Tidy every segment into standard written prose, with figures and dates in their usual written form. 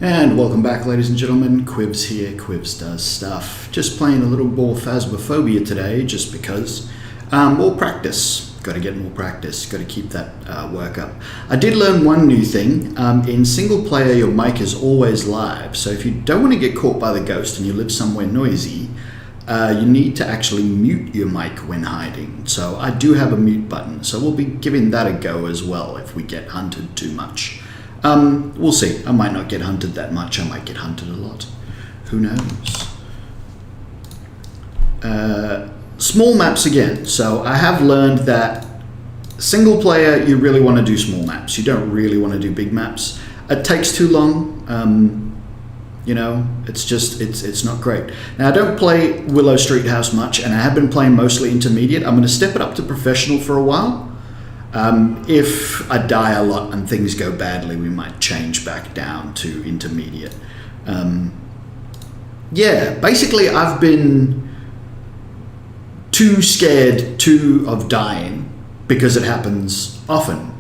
And welcome back, ladies and gentlemen. Quivs here. Quivs does stuff. Just playing a little more Phasmophobia today, just because. More practice. Got to get more practice. Got to keep that work up. I did learn one new thing. In single player, your mic is always live. So if you don't want to get caught by the ghost and you live somewhere noisy, you need to actually mute your mic when hiding. So I do have a mute button. So we'll be giving that a go as well if we get hunted too much. We'll see. I might not get hunted that much. I might get hunted a lot. Who knows? Small maps again. So I have learned that single player, you really want to do small maps. You don't really want to do big maps. It takes too long. You know, it's not great. Now, I don't play Willow Street House much, and I have been playing mostly intermediate. I'm going to step it up to professional for a while. If I die a lot and things go badly, we might change back down to intermediate. Yeah, basically I've been too scared of dying because it happens often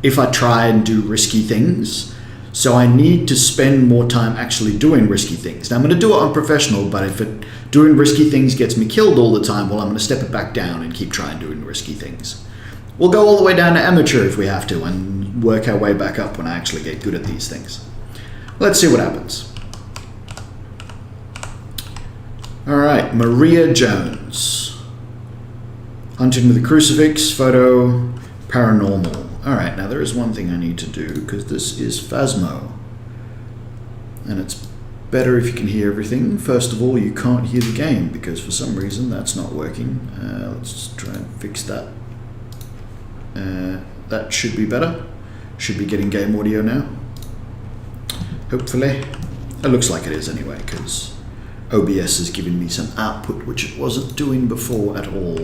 if I try and do risky things. So I need to spend more time actually doing risky things. Now I'm going to do it on professional, but if doing risky things gets me killed all the time, well, I'm going to step it back down and keep trying doing risky things. We'll go all the way down to amateur if we have to and work our way back up when I actually get good at these things. Let's see what happens. All right, Maria Jones. Hunting with a crucifix, photo, paranormal. All right, now there is one thing I need to do because this is Phasmo. And it's better if you can hear everything. First of all, you can't hear the game because for some reason that's not working. Let's try and fix that. That should be better. Should be getting game audio now. Hopefully. It looks like it is anyway, because OBS has given me some output which it wasn't doing before at all.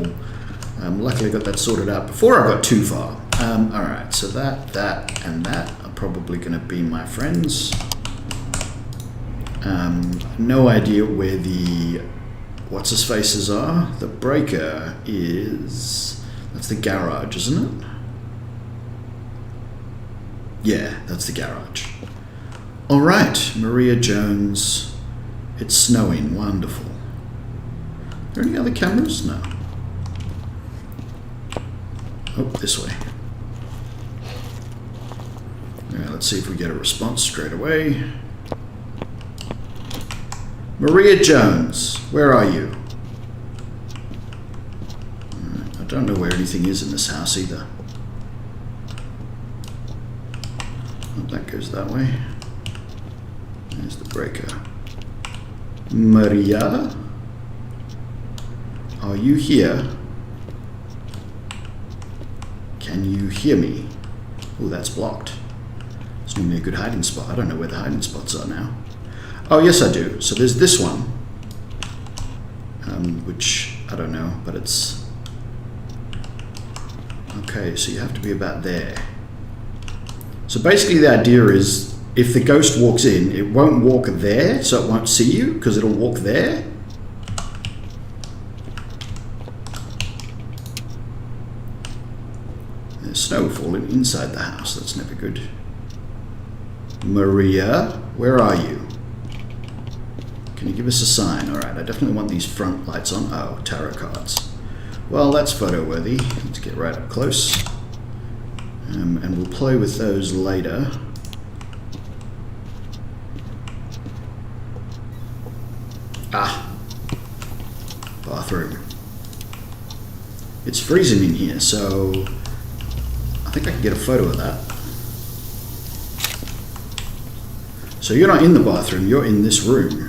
Luckily I got that sorted out before I got too far. Alright, so that, and that are probably going to be my friends. No idea where the what's-his-faces are. The breaker is... That's the garage, isn't it? Yeah, that's the garage. All right, Maria Jones. It's snowing. Wonderful. Are there any other cameras? No. Oh, this way. All right, let's see if we get a response straight away. Maria Jones, where are you? I don't know where anything is in this house either. Oh, that goes that way. There's the breaker. Maria? Are you here? Can you hear me? Oh, that's blocked. It's normally a good hiding spot. I don't know where the hiding spots are now. Oh, yes, I do. So there's this one. Which, I don't know, but it's... Okay, so you have to be about there. So basically the idea is if the ghost walks in, it won't walk there, so it won't see you, because it'll walk there. There's snow falling inside the house. That's never good. Maria, where are you? Can you give us a sign? All right, I definitely want these front lights on. Oh, tarot cards. Well, that's photo worthy. Let's get right up close. And we'll play with those later. Ah. Bathroom. It's freezing in here, so I think I can get a photo of that. So you're not in the bathroom, you're in this room.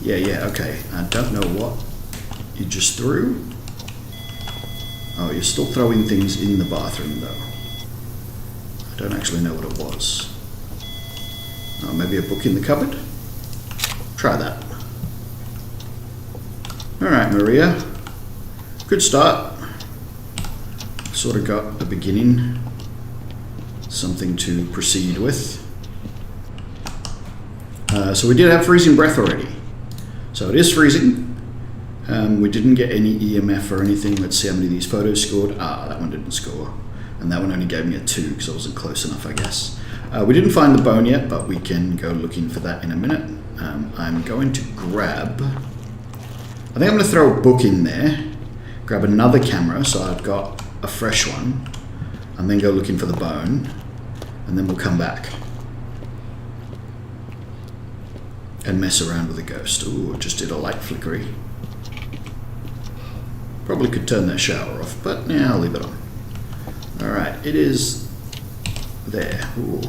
Yeah, okay. I don't know what you just threw. Oh, you're still throwing things in the bathroom, though. I don't actually know what it was. Oh, maybe a book in the cupboard? Try that. Alright, Maria. Good start. Sort of got a beginning. Something to proceed with. So we did have freezing breath already. So it is freezing. We didn't get any EMF or anything. Let's see how many of these photos scored. Ah, that one didn't score. And that one only gave me a 2 because I wasn't close enough, I guess. We didn't find the bone yet, but we can go looking for that in a minute. I'm going to grab... I think I'm going to throw a book in there, grab another camera so I've got a fresh one, and then go looking for the bone, and then we'll come back and mess around with the ghost. Ooh, just did a light flickery. Probably could turn that shower off, but yeah, I'll leave it on. Alright, it is there. Ooh.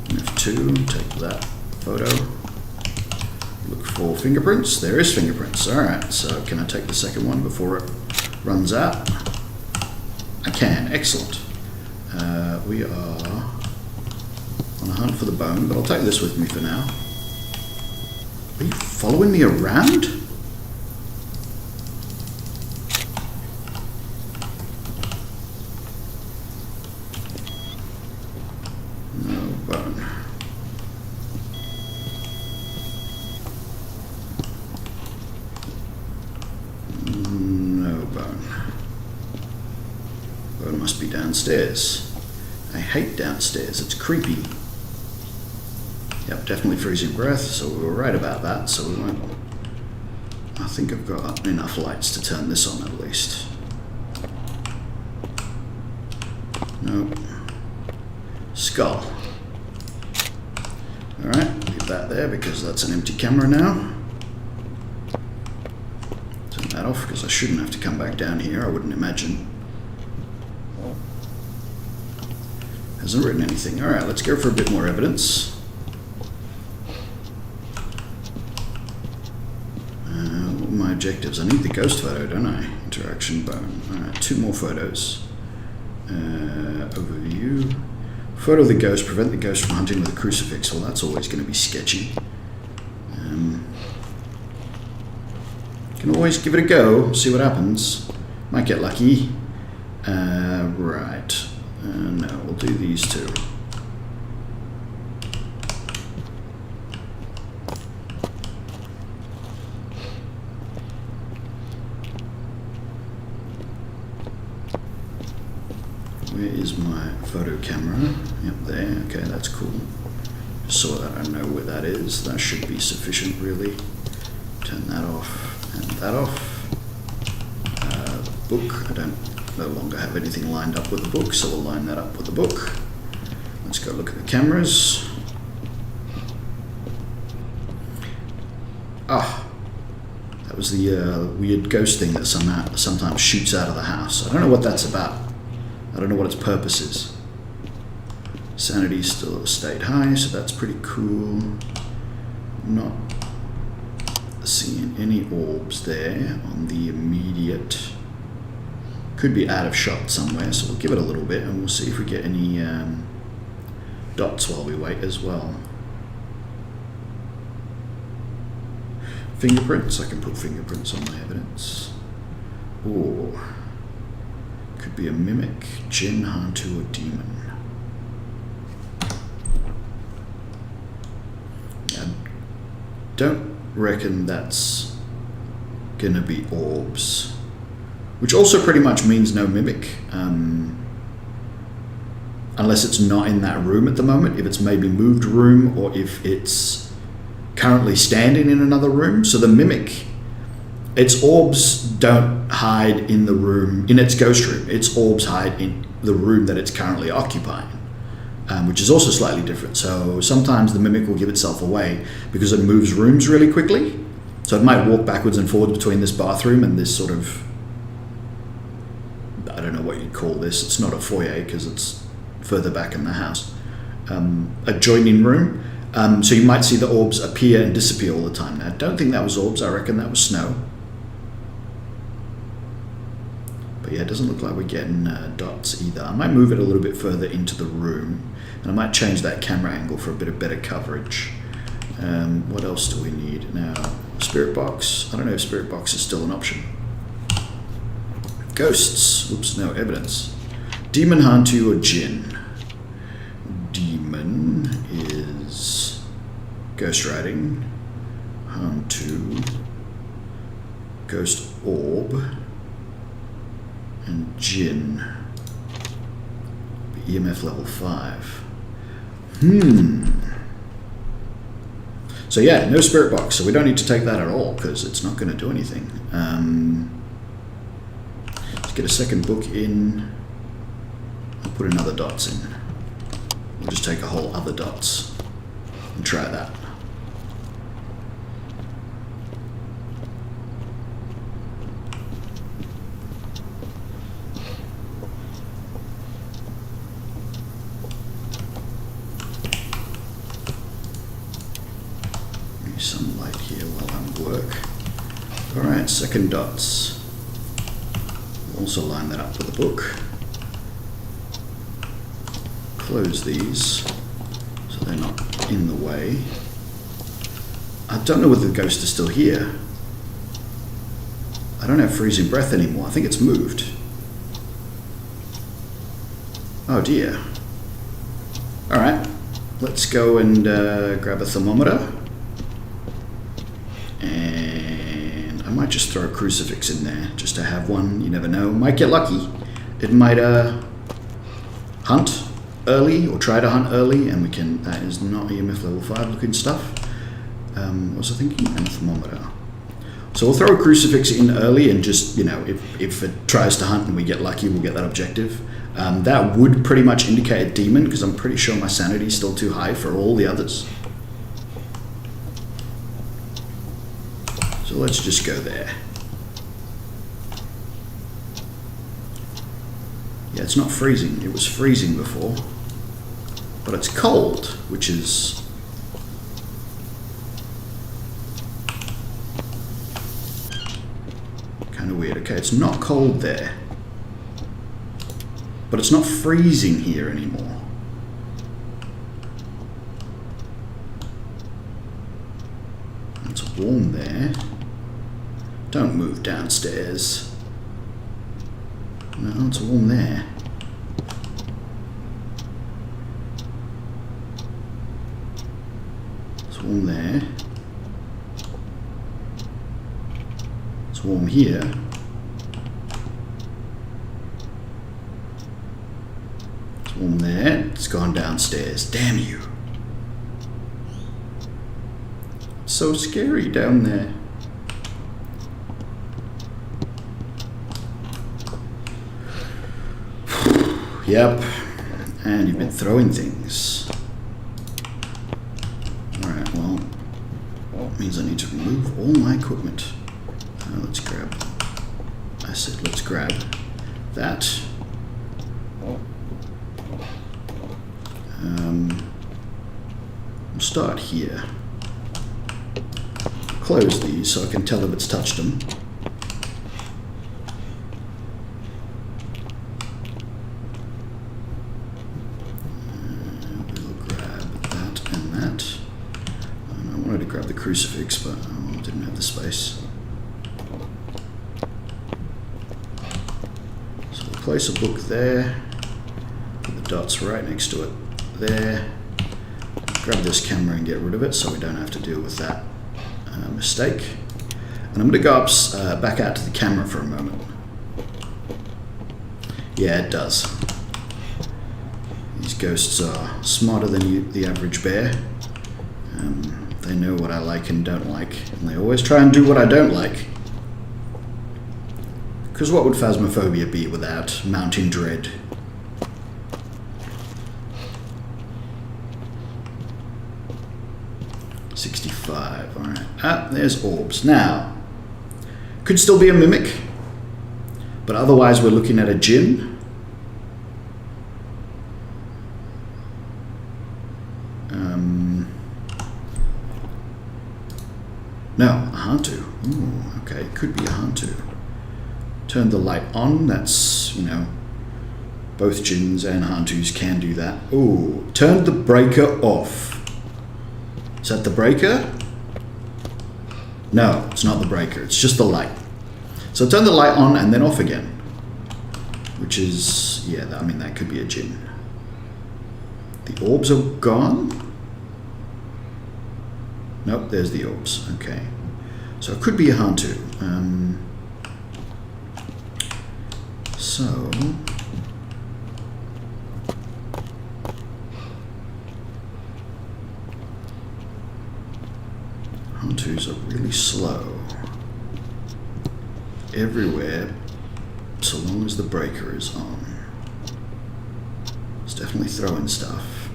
F2, take that photo. Look for fingerprints. There is fingerprints. Alright, so can I take the second one before it runs out? I can. Excellent. We are on a hunt for the bone, but I'll take this with me for now. Are you following me around? No bone. No bone. Bone must be downstairs. I hate downstairs. It's creepy. Yep, definitely freezing breath, so we were right about that, so we won't... I think I've got enough lights to turn this on at least. Nope. Skull. Alright, leave that there because that's an empty camera now. Turn that off because I shouldn't have to come back down here, I wouldn't imagine. Hasn't written anything. Alright, let's go for a bit more evidence. What are my objectives? I need the ghost photo, don't I? Interaction bone. Alright, 2 more photos. Overview. Photo of the ghost. Prevent the ghost from hunting with a crucifix. Well, that's always going to be sketchy. Can always give it a go. See what happens. Might get lucky. Right. No, we'll do these 2. Where is my photo camera? Yep, there. Okay, that's cool. Just so that I know where that is. That should be sufficient, really. Turn that off and that off. Book. I don't no longer have anything lined up with the book, so we'll line that up with the book. Let's go look at the cameras. Ah, that was the weird ghost thing that sometimes shoots out of the house. I don't know what that's about. I don't know what its purpose is. Sanity still stayed high, so that's pretty cool. Not seeing any orbs there on the immediate. Could be out of shot somewhere, so we'll give it a little bit and we'll see if we get any dots while we wait as well. Fingerprints, I can put fingerprints on my evidence. Or could be a mimic, Jinn, Hantu, or demon. I don't reckon that's gonna be orbs. Which also pretty much means no mimic, unless it's not in that room at the moment, if it's maybe moved room, or if it's currently standing in another room. So the mimic, its orbs don't hide in the room, in its ghost room. Its orbs hide in the room that it's currently occupying, which is also slightly different. So sometimes the mimic will give itself away because it moves rooms really quickly. So it might walk backwards and forwards between this bathroom and this sort of, I don't know what you'd call this. It's not a foyer because it's further back in the house. Adjoining room. So you might see the orbs appear and disappear all the time. Now, I don't think that was orbs. I reckon that was snow. But yeah, it doesn't look like we're getting dots either. I might move it a little bit further into the room. And I might change that camera angle for a bit of better coverage. What else do we need? Now, spirit box. I don't know if spirit box is still an option. Ghosts. Oops, no evidence. Demon, Hantu, or Jinn. Demon is ghost writing. Hantu. Ghost orb. and Jinn. EMF level 5. So yeah, no spirit box, so we don't need to take that at all because it's not going to do anything. Let's get a second book in. I'll put another dots in. We'll just take a whole other dots and try that. Some light here while I'm at work. Alright, second dots. Also line that up with the book. Close these so they're not in the way. I don't know whether the ghost is still here. I don't have freezing breath anymore. I think it's moved. Oh dear. Alright, let's go and grab a thermometer. And I might just throw a crucifix in there just to have one. You never know. Might get lucky. It might hunt early or try to hunt early, and we can. That is not EMF level 5 looking stuff. What was I thinking? And a thermometer. So we'll throw a crucifix in early, and just, you know, if it tries to hunt and we get lucky, we'll get that objective. That would pretty much indicate a demon because I'm pretty sure my sanity is still too high for all the others. So let's just go there. Yeah, it's not freezing. It was freezing before. But it's cold, which is... kind of weird. Okay, it's not cold there. But it's not freezing here anymore. It's warm there. Don't move downstairs. No, it's warm there. It's warm there. It's warm here. It's warm there. It's gone downstairs. Damn you. So scary down there. Yep, and you've been throwing things. Alright, well, that means I need to remove all my equipment. Let's grab, I said let's grab that. We'll start here. Close these so I can tell if it's touched them. Crucifix, but I didn't have the space. So we'll place a book there, put the dots right next to it there, grab this camera and get rid of it so we don't have to deal with that mistake. And I'm going to go up, back out to the camera for a moment. Yeah, it does. These ghosts are smarter than the average bear. They know what I like and don't like, and they always try and do what I don't like. Because what would Phasmophobia be without mounting dread? $65, alright. Ah, there's orbs. Now, could still be a mimic, but otherwise we're looking at a Jinn. No, a Hantu. Ooh, okay, could be a Hantu. Turn the light on, that's, you know, both Jinns and Hantus can do that. Ooh, turn the breaker off. Is that the breaker? No, it's not the breaker, it's just the light. So turn the light on and then off again. Which is, yeah, I mean, that could be a Jinn. The orbs are gone? Nope, there's the orbs. Okay. So it could be a Hantu. So hunters are really slow everywhere, so long as the breaker is on. It's definitely throwing stuff.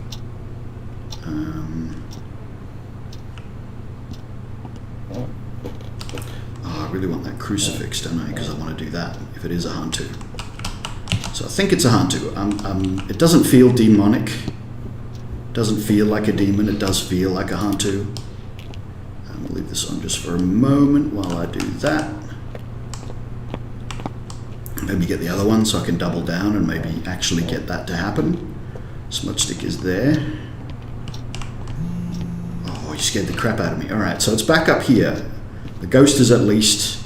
I really want that crucifix, don't I? Because I want to do that if it is a Hantu. So I think it's a Hantu. It doesn't feel demonic. Doesn't feel like a demon. It does feel like a Hantu. We'll leave this on just for a moment while I do that. Maybe get the other one so I can double down and maybe actually get that to happen. Smudge stick is there. Oh, you scared the crap out of me. Alright, so it's back up here. The ghost is at least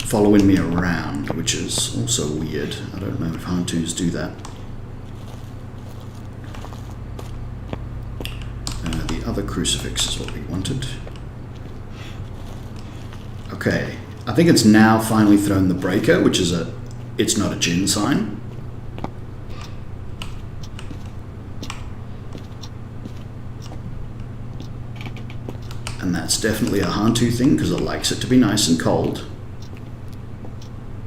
following me around, which is also weird. I don't know if Hantus do that. The other crucifix is what we wanted. Okay, I think it's now finally thrown the breaker, which is it's not a Jinn sign. And that's definitely a Hantu thing, because it likes it to be nice and cold.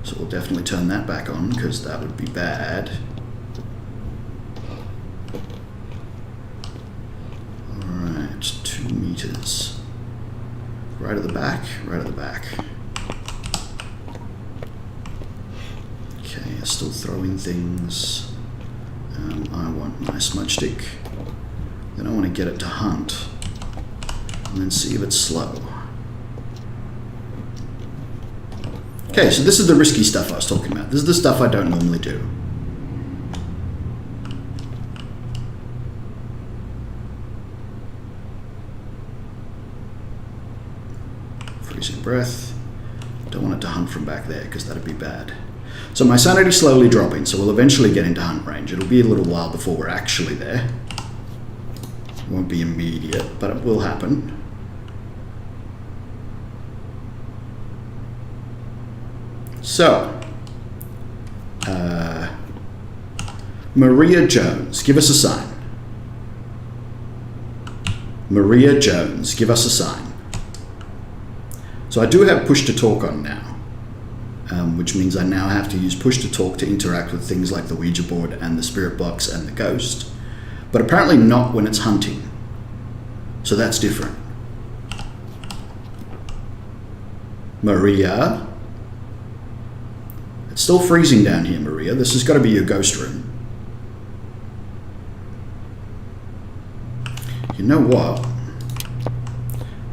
So we'll definitely turn that back on, because that would be bad. Alright, 2 meters. Right at the back, right at the back. Okay, still throwing things. I want my smudge stick. Then I want to get it to hunt. And then see if it's slow. Okay, so this is the risky stuff I was talking about. This is the stuff I don't normally do. Freezing breath. Don't want it to hunt from back there because that'd be bad. So my sanity's slowly dropping, so we'll eventually get into hunt range. It'll be a little while before we're actually there. It won't be immediate, but it will happen. So, Maria Jones, give us a sign. Maria Jones, give us a sign. So I do have push to talk on now, which means I now have to use push to talk to interact with things like the Ouija board and the spirit box and the ghost, but apparently not when it's hunting. So that's different. Maria. It's still freezing down here, Maria. This has got to be your ghost room. You know what?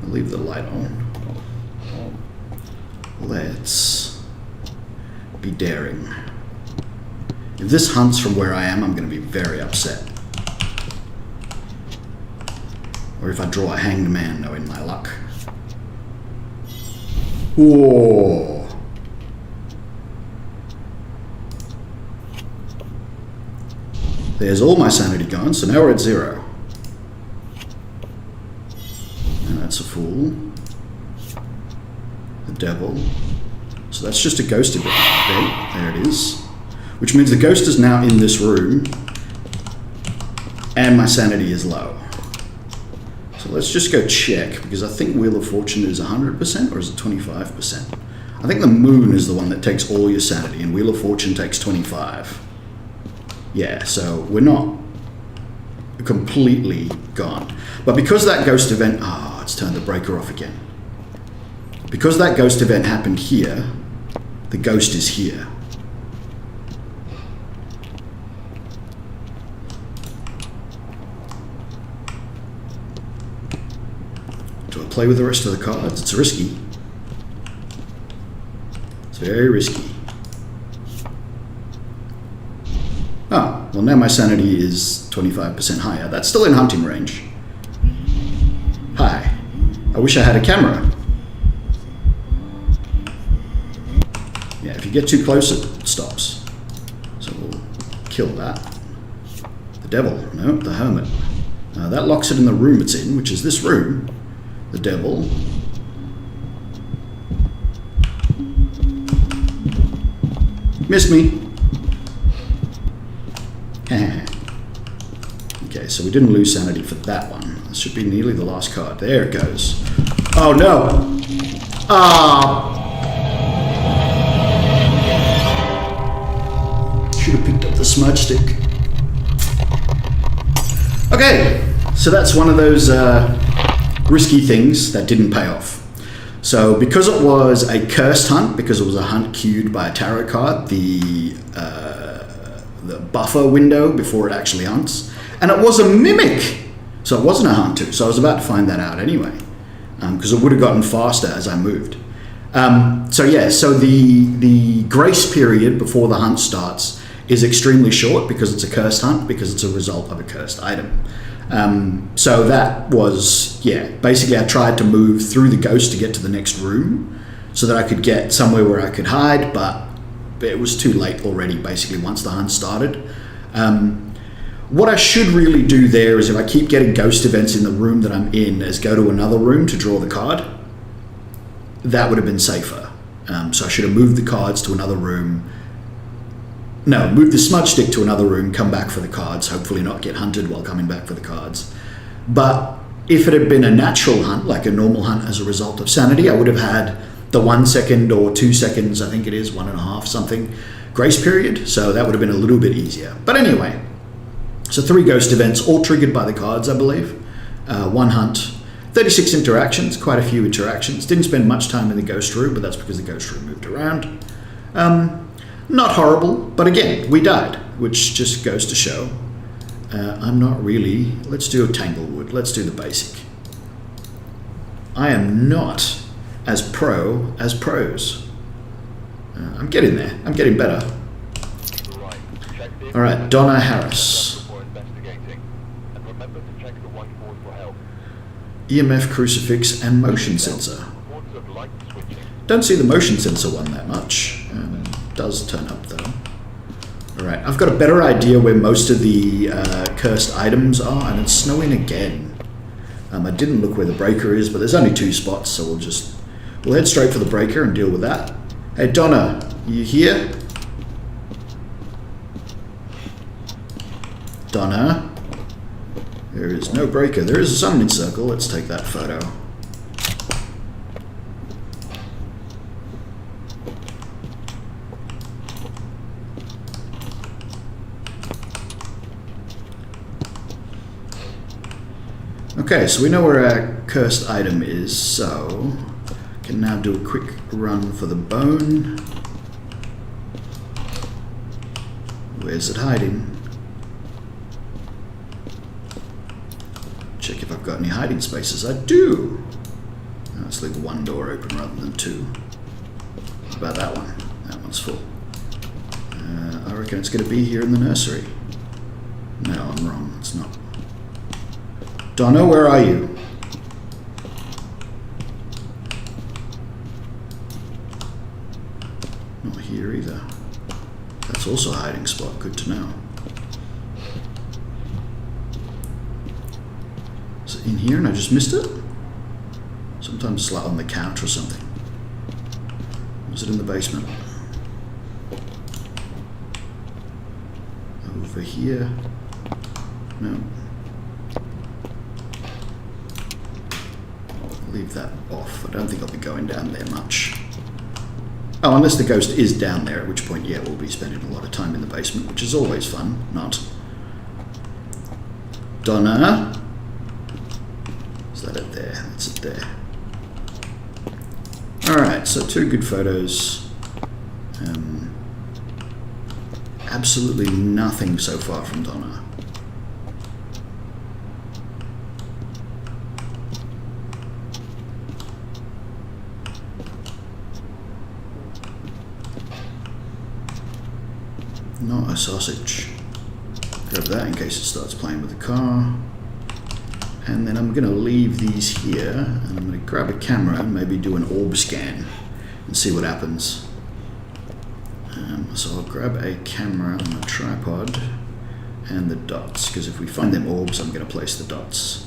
I'll leave the light on. Let's be daring. If this hunts from where I am, I'm going to be very upset. Or if I draw a hanged man, knowing my luck. Whoa. There's all my sanity gone, so now we're at 0. And that's a fool. The devil. So that's just a ghost event. Okay, there it is. Which means the ghost is now in this room, and my sanity is low. So let's just go check, because I think Wheel of Fortune is 100%, or is it 25%? I think the moon is the one that takes all your sanity, and Wheel of Fortune takes 25. Yeah, so we're not completely gone. But because that ghost event... it's turned the breaker off again. Because that ghost event happened here, the ghost is here. Do I play with the rest of the cards? It's risky. It's very risky. Oh, well now my sanity is 25% higher. That's still in hunting range. Hi. I wish I had a camera. Yeah, if you get too close it stops. So we'll kill that. The devil. No, the hermit. That locks it in the room it's in, which is this room. The devil. Missed me. Okay, so we didn't lose sanity for that one. This should be nearly the last card. There it goes. Oh no! Ah! Should have picked up the smudge stick. Okay, so that's one of those risky things that didn't pay off. So because it was a cursed hunt, because it was a hunt queued by a tarot card, the buffer window before it actually hunts, and it was a mimic, so it wasn't a hunt too. So I was about to find that out anyway, because it would have gotten faster as I moved. So the grace period before the hunt starts is extremely short because it's a cursed hunt, because it's a result of a cursed item. So that was, basically I tried to move through the ghost to get to the next room so that I could get somewhere where I could hide, but it was too late already, basically, once the hunt started. What I should really do there is, if I keep getting ghost events in the room that I'm in, is go to another room to draw the card. That would have been safer. So I should have moved the cards to another room. No, move the smudge stick to another room, come back for the cards, hopefully not get hunted while coming back for the cards. But if it had been a natural hunt, like a normal hunt as a result of sanity, I would have had the 1 second or 2 seconds, I think it is, 1.5 something, grace period. So that would have been a little bit easier. But anyway, so 3 ghost events, all triggered by the cards, I believe. 1 hunt, 36 interactions, quite a few interactions. Didn't spend much time in the ghost room, but that's because the ghost room moved around. Not horrible, but again, we died, which just goes to show I'm not really... Let's do a Tanglewood. Let's do the basic. I am not as pro as pros. I'm getting there. I'm getting better. All right, Donna Harris. EMF, crucifix, and motion sensor. Don't see the motion sensor one that much. Does turn up though. Alright, I've got a better idea where most of the cursed items are, and it's snowing again. I didn't look where the breaker is, but there's only 2 spots, so we'll head straight for the breaker and deal with that. Hey Donna, you here? Donna? There is no breaker. There is a summoning circle. Let's take that photo. Okay, so we know where our cursed item is, so can now do a quick run for the bone. Where's it hiding? Check if I've got any hiding spaces. I do! Let's leave 1 door open rather than 2. What about that one? That one's full. I reckon it's going to be here in the nursery. No, I'm wrong. It's not. Donna, where are you? Not here either. That's also a hiding spot. Good to know. Is it in here and I just missed it? Sometimes it's like on the couch or something. Was it in the basement? Over here? No. Leave that off. I don't think I'll be going down there much. Oh, unless the ghost is down there, at which point, yeah, we'll be spending a lot of time in the basement, which is always fun. Not. Donna? Is that it there? That's it there. Alright, so 2 good photos. Absolutely nothing so far from Donna. Not a sausage. Grab that in case it starts playing with the car. And then I'm going to leave these here, and I'm going to grab a camera and maybe do an orb scan and see what happens. So I'll grab a camera on a tripod and the dots, because if we find them orbs, I'm going to place the dots.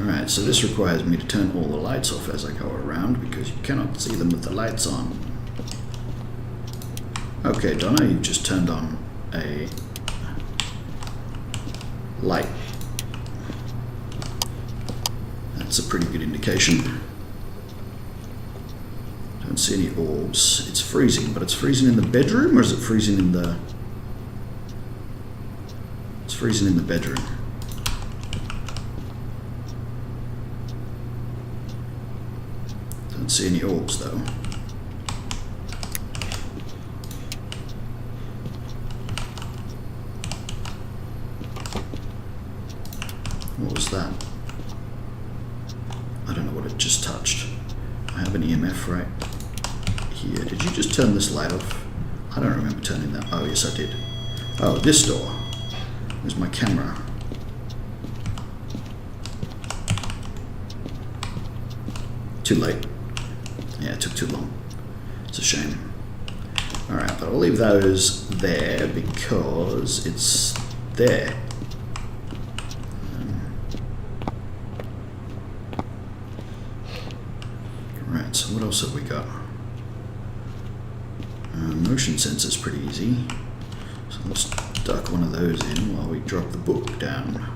Alright, so this requires me to turn all the lights off as I go around because you cannot see them with the lights on. Okay, Donna, you've just turned on a light. That's a pretty good indication. Don't see any orbs. It's freezing, but it's freezing in the bedroom, or is it freezing in the... It's freezing in the bedroom. Don't see any orbs though. What was that? I don't know what it just touched. I have an EMF right here. Did you just turn this light off? I don't remember turning that. Oh, yes, I did. Oh, this door. There's my camera. Too late. Yeah, it took too long. It's a shame. Alright, but I'll leave those there because it's there. Right, so what else have we got? Motion sensor's pretty easy. So let's duck one of those in while we drop the book down.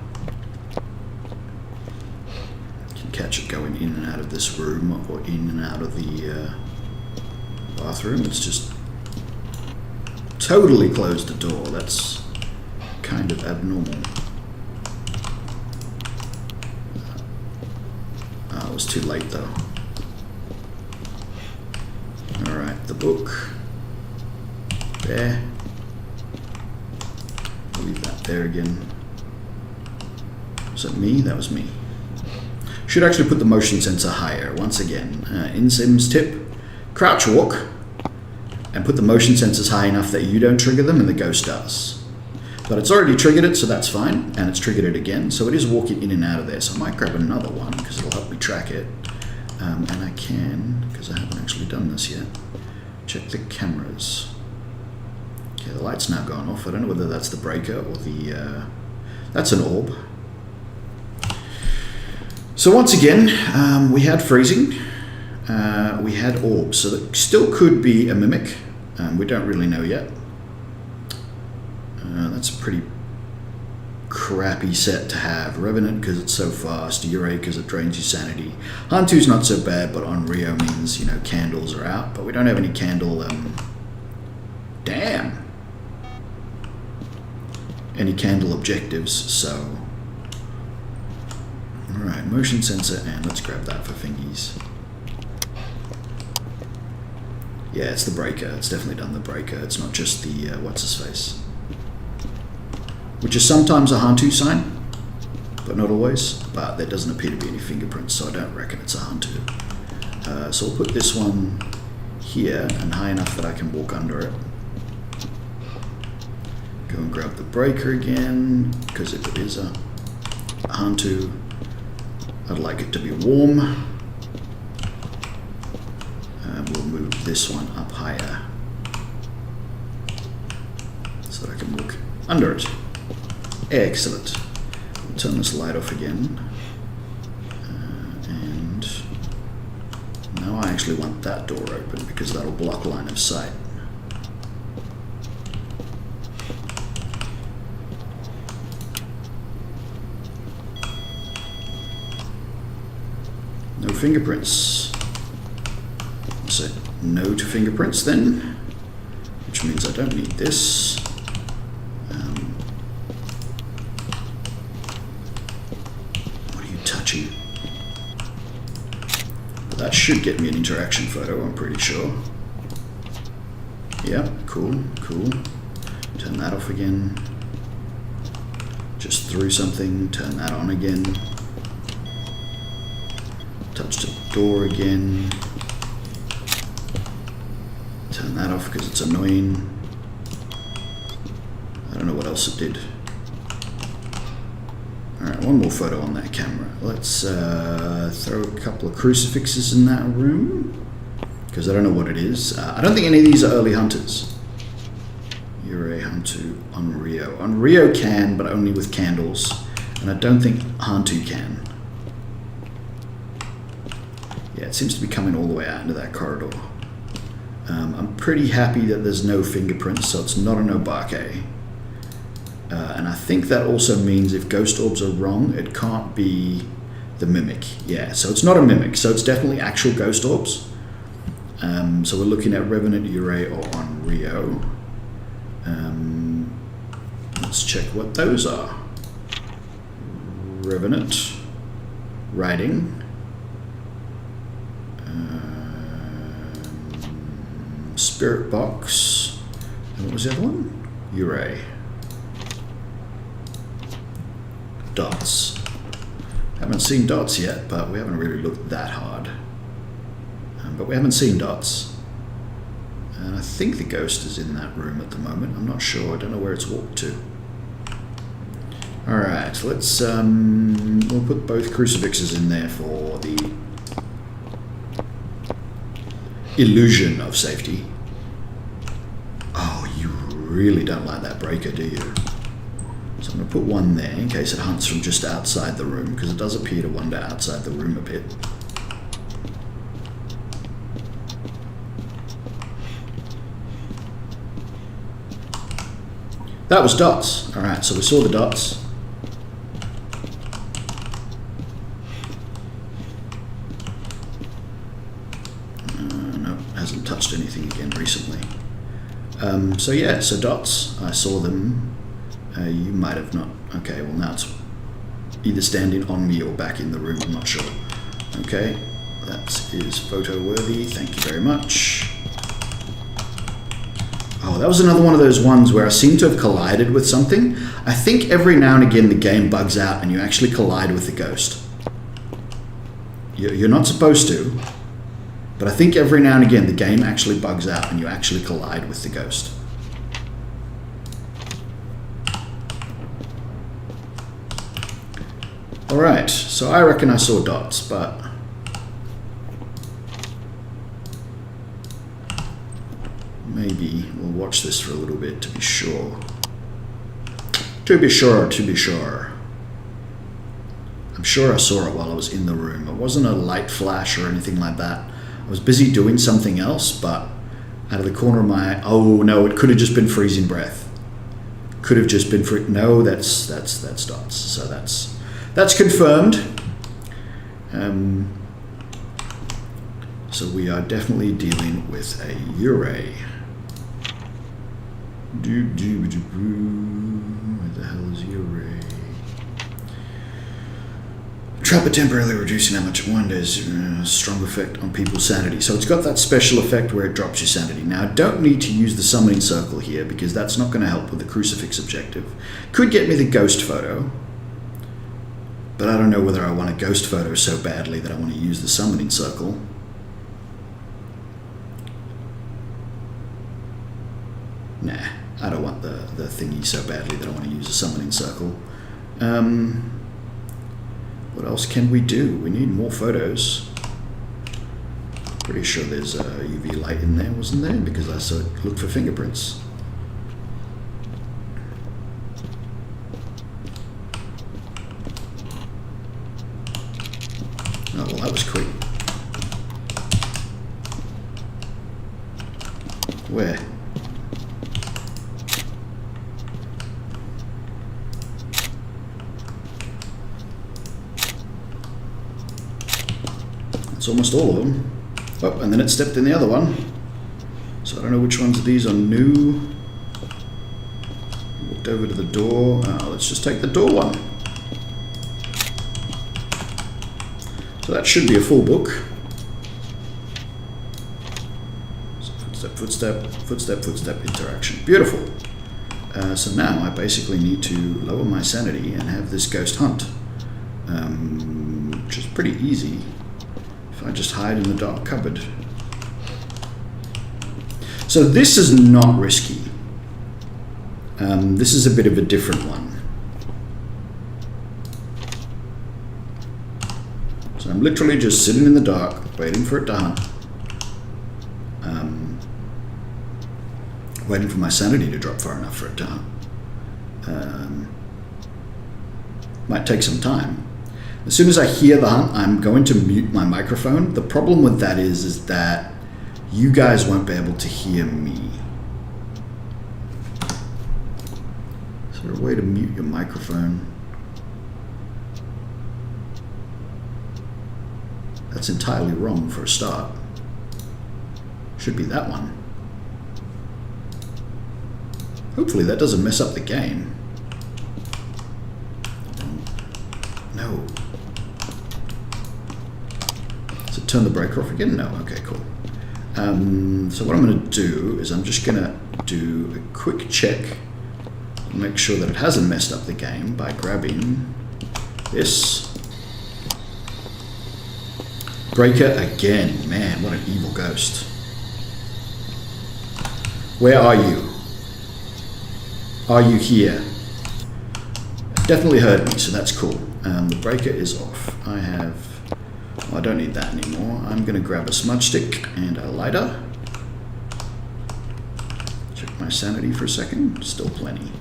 You can catch it going in and out of this room or in and out of the bathroom. It's just totally closed the door. That's kind of abnormal. It was too late though. Alright, the book. There. Leave that there again. Was that me? That was me. Should actually put the motion sensor higher. Once again, in Sims tip, crouch walk and put the motion sensors high enough that you don't trigger them and the ghost does. But it's already triggered it, so that's fine, and it's triggered it again, so it is walking in and out of there. So I might grab another one because it'll help me track it. And I can, because I haven't actually done this yet, check the cameras. Okay, the light's now gone off. I don't know whether that's the breaker or the... that's an orb. So once again, we had freezing. We had orbs, so that still could be a mimic. We don't really know yet. That's a pretty crappy set to have. Revenant because it's so fast, Ure because it drains your sanity. Hantu's not so bad, but on Rio means, you know, candles are out, but we don't have any candle, damn! Any candle objectives, so... Alright, motion sensor, and let's grab that for fingies. Yeah, it's the breaker. It's definitely done the breaker. It's not just the, what's-his-face. Which is sometimes a Hantu sign, but not always. But there doesn't appear to be any fingerprints, so I don't reckon it's a Hantu. So we'll put this one here, and high enough that I can walk under it. Go and grab the breaker again, because if it is a Hantu, I'd like it to be warm. We'll move this one up higher so that I can walk under it. Excellent. We'll turn this light off again. And now I actually want that door open because that'll block line of sight. No fingerprints. So no to fingerprints then, which means I don't need this. What are you touching? But that should get me an interaction photo, I'm pretty sure. Yeah, cool, cool. Turn that off again. Just threw something, turn that on again. Touch the door again. Turn that off because it's annoying. I don't know what else it did. Alright, one more photo on that camera. Let's throw a couple of crucifixes in that room because I don't know what it is. I don't think any of these are early hunters. You're a Hantu on Rio. On Rio can, but only with candles. And I don't think Hantu can. Yeah, it seems to be coming all the way out into that corridor. I'm pretty happy that there's no fingerprints, so it's not an Obake. And I think that also means if ghost orbs are wrong, it can't be the mimic. Yeah, so it's not a mimic, so it's definitely actual ghost orbs. So we're looking at Revenant, Ure, or Onryo. Let's check what those are. Revenant, Writing, Spirit Box, and what was the other one? Ure. Dots. Haven't seen dots yet, but we haven't really looked that hard. But we haven't seen dots. And I think the ghost is in that room at the moment. I'm not sure. I don't know where it's walked to. Alright, let's we'll put both crucifixes in there for the illusion of safety. Oh, you really don't like that breaker, do you? So I'm going to put one there in case it hunts from just outside the room, because it does appear to wander outside the room a bit. That was dots. Alright, so we saw the dots. No, hasn't touched anything again recently. So yeah, so dots, I saw them. You might have not. Okay, well now it's either standing on me or back in the room, I'm not sure. Okay, that is photo worthy, thank you very much. Oh, that was another one of those ones where I seem to have collided with something. I think every now and again the game bugs out and you actually collide with the ghost. You're not supposed to, but I think every now and again the game actually bugs out and you actually collide with the ghost. Alright, so I reckon I saw dots, but maybe we'll watch this for a little bit to be sure. To be sure, to be sure. I'm sure I saw it while I was in the room. It wasn't a light flash or anything like that. I was busy doing something else, but out of the corner of my eye, oh no, it could have just been freezing breath. Could have just been no, that's dots. So that's confirmed. So we are definitely dealing with a Ure. Where the hell is Ure? Trapper temporarily reducing how much it wonders. Strong effect on people's sanity. So it's got that special effect where it drops your sanity. Now I don't need to use the summoning circle here because that's not going to help with the crucifix objective. Could get me the ghost photo. But I don't know whether I want a ghost photo so badly that I want to use the summoning circle. Nah, I don't want the thingy so badly that I want to use a summoning circle. What else can we do? We need more photos. Pretty sure there's a UV light in there, wasn't there? Because I saw it look for fingerprints. Oh, well, that was quick. Where? It's almost all of them. Oh, and then it stepped in the other one. So I don't know which ones of these are new. Walked over to the door. Let's just take the door one. So that should be a full book. So footstep, footstep, footstep interaction. Beautiful. So now I basically need to lower my sanity and have this ghost hunt, which is pretty easy if I just hide in the dark cupboard. So this is not risky. This is a bit of a different one. So I'm literally just sitting in the dark, waiting for it to hunt. Waiting for my sanity to drop far enough for it to hunt. Might take some time. As soon as I hear the hunt, I'm going to mute my microphone. The problem with that is that you guys won't be able to hear me. Is there a way to mute your microphone? That's entirely wrong for a start. Should be that one. Hopefully that doesn't mess up the game. No. Does it turn the breaker off again? No. Okay, cool. So what I'm going to do is I'm just going to do a quick check and make sure that it hasn't messed up the game by grabbing this. Breaker again. Man, what an evil ghost. Where are you? Are you here? Definitely heard me, so that's cool. The breaker is off. I don't need that anymore. I'm going to grab a smudge stick and a lighter. Check my sanity for a second. Still plenty.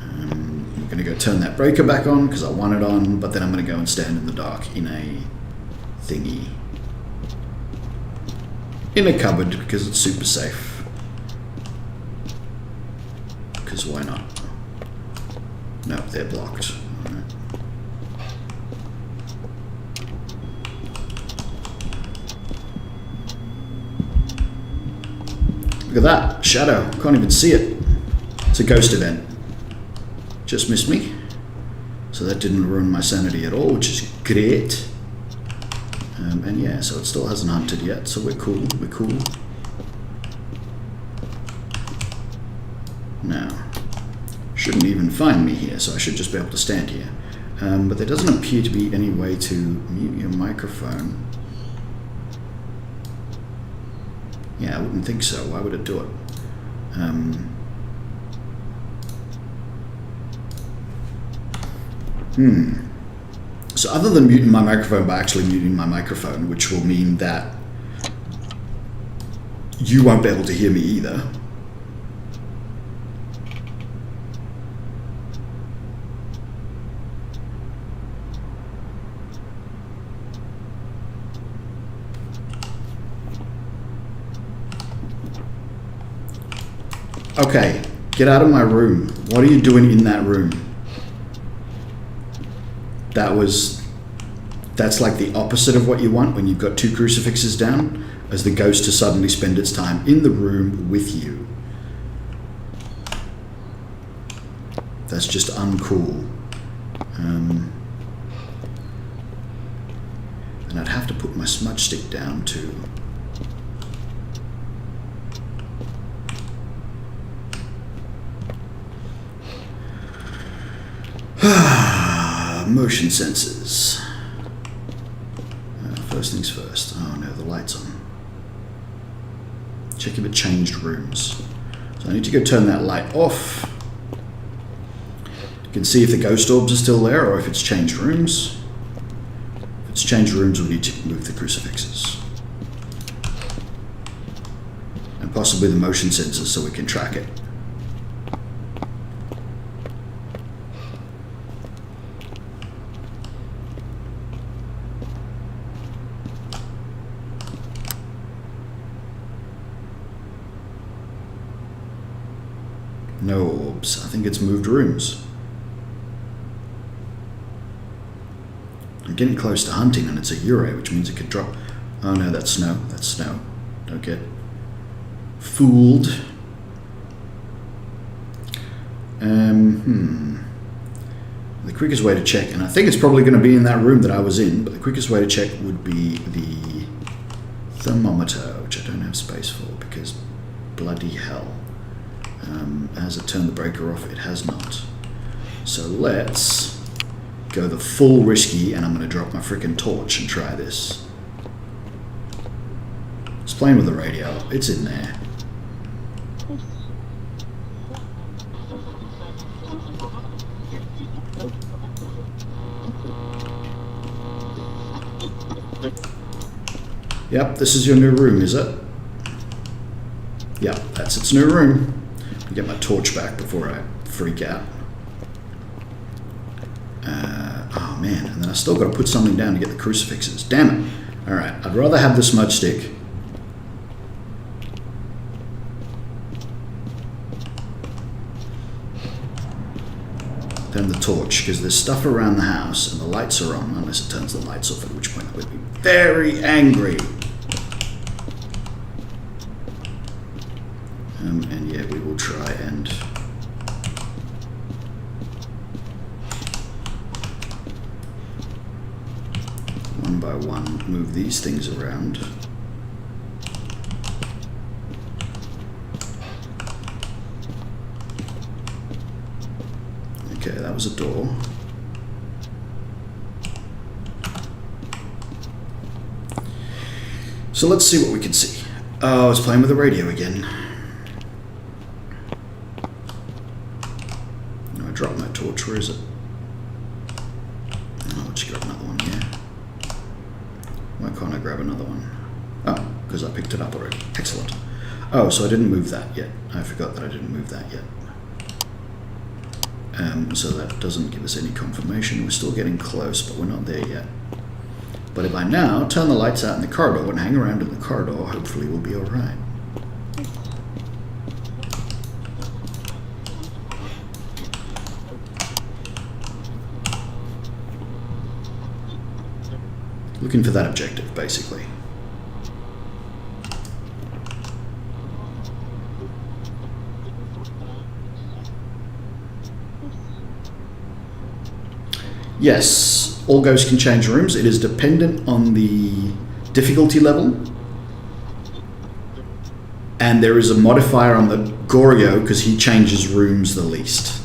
I'm going to go turn that breaker back on because I want it on, but then I'm going to go and stand in the dark in a thingy. In a cupboard because it's super safe. Because why not? Nope, they're blocked. Right. Look at that, shadow. Can't even see it. It's a ghost event. Just missed me. So that didn't ruin my sanity at all, which is great. And yeah, so it still hasn't hunted yet, so we're cool, we're cool. Now, shouldn't even find me here, so I should just be able to stand here. But there doesn't appear to be any way to mute your microphone. Yeah, I wouldn't think so. Why would it do it? So other than muting my microphone by actually muting my microphone, which will mean that you won't be able to hear me either. Okay, get out of my room. What are you doing in that room? That's like the opposite of what you want when you've got two crucifixes down, as the ghost to suddenly spend its time in the room with you. That's just uncool. And I'd have to put my smudge stick down too. Motion sensors. First things first. Oh no, the light's on. Check if it changed rooms. So I need to go turn that light off. You can see if the ghost orbs are still there or if it's changed rooms. If it's changed rooms, we need to move the crucifixes. And possibly the motion sensors so we can track it. No orbs. I think it's moved rooms. I'm getting close to hunting and it's a Euro, which means it could drop. Oh no, that's snow. That's snow. Don't get fooled. The quickest way to check, and I think it's probably going to be in that room that I was in, but the quickest way to check would be the thermometer, which I don't have space for because bloody hell. Has it turned the breaker off? It has not. So let's go the full risky, and I'm going to drop my freaking torch and try this. It's playing with the radio. It's in there. Yep, this is your new room, is it? Yep, that's its new room. I'll get my torch back before I freak out. Oh Oh man, and then I still got to put something down to get the crucifixes. Damn it. Alright, I'd rather have the smudge stick. Than the torch, because there's stuff around the house and the lights are on, unless it turns the lights off, at which point I would be very angry. And yeah, we will try and one by one move these things around. Okay, that was a door. So let's see what we can see. Oh, it's playing with the radio again. No, I dropped my torch. Where is it? Oh, let's grab another one here. Why can't I grab another one? Oh, because I picked it up already. Excellent. Oh, so I didn't move that yet. I forgot that I didn't move that yet. So that doesn't give us any confirmation. We're still getting close, but we're not there yet. But if I now turn the lights out in the corridor and hang around in the corridor, hopefully we'll be all right. Looking for that objective, basically. Yes, all ghosts can change rooms. It is dependent on the difficulty level. And there is a modifier on the Goryo because he changes rooms the least.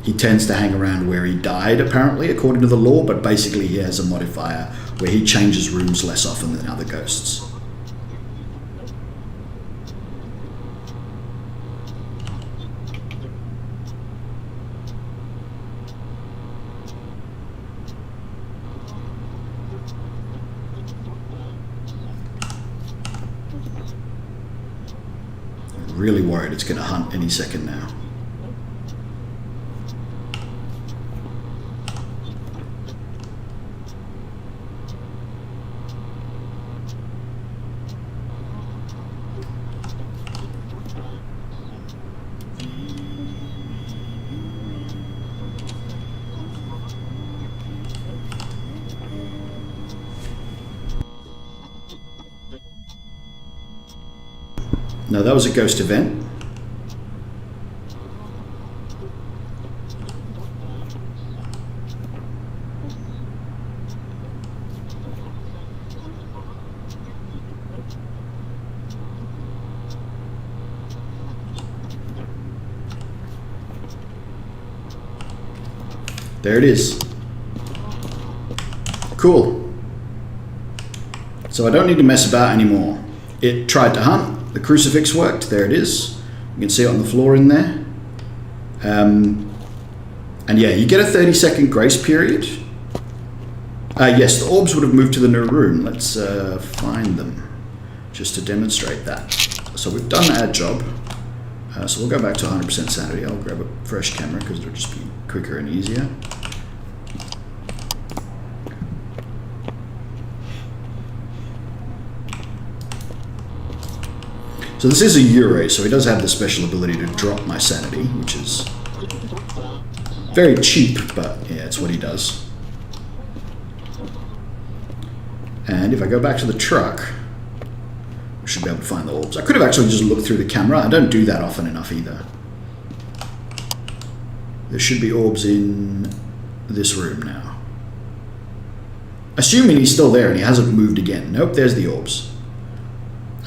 He tends to hang around where he died, apparently, according to the lore, but basically he has a modifier where he changes rooms less often than other ghosts. Really worried it's going to hunt any second now. No, that was a ghost event. There it is. Cool. So I don't need to mess about anymore. It tried to hunt. The crucifix worked. There it is. You can see it on the floor in there. And yeah, you get a 30-second grace period. Yes, the orbs would have moved to the new room. Let's find them just to demonstrate that. So we've done our job. So we'll go back to 100% sanity. I'll grab a fresh camera because it'll just be quicker and easier. So this is a Ure, so he does have the special ability to drop my sanity, which is very cheap, but yeah, it's what he does. And if I go back to the truck, we should be able to find the orbs. I could have actually just looked through the camera. I don't do that often enough either. There should be orbs in this room now. Assuming he's still there and he hasn't moved again. Nope, there's the orbs.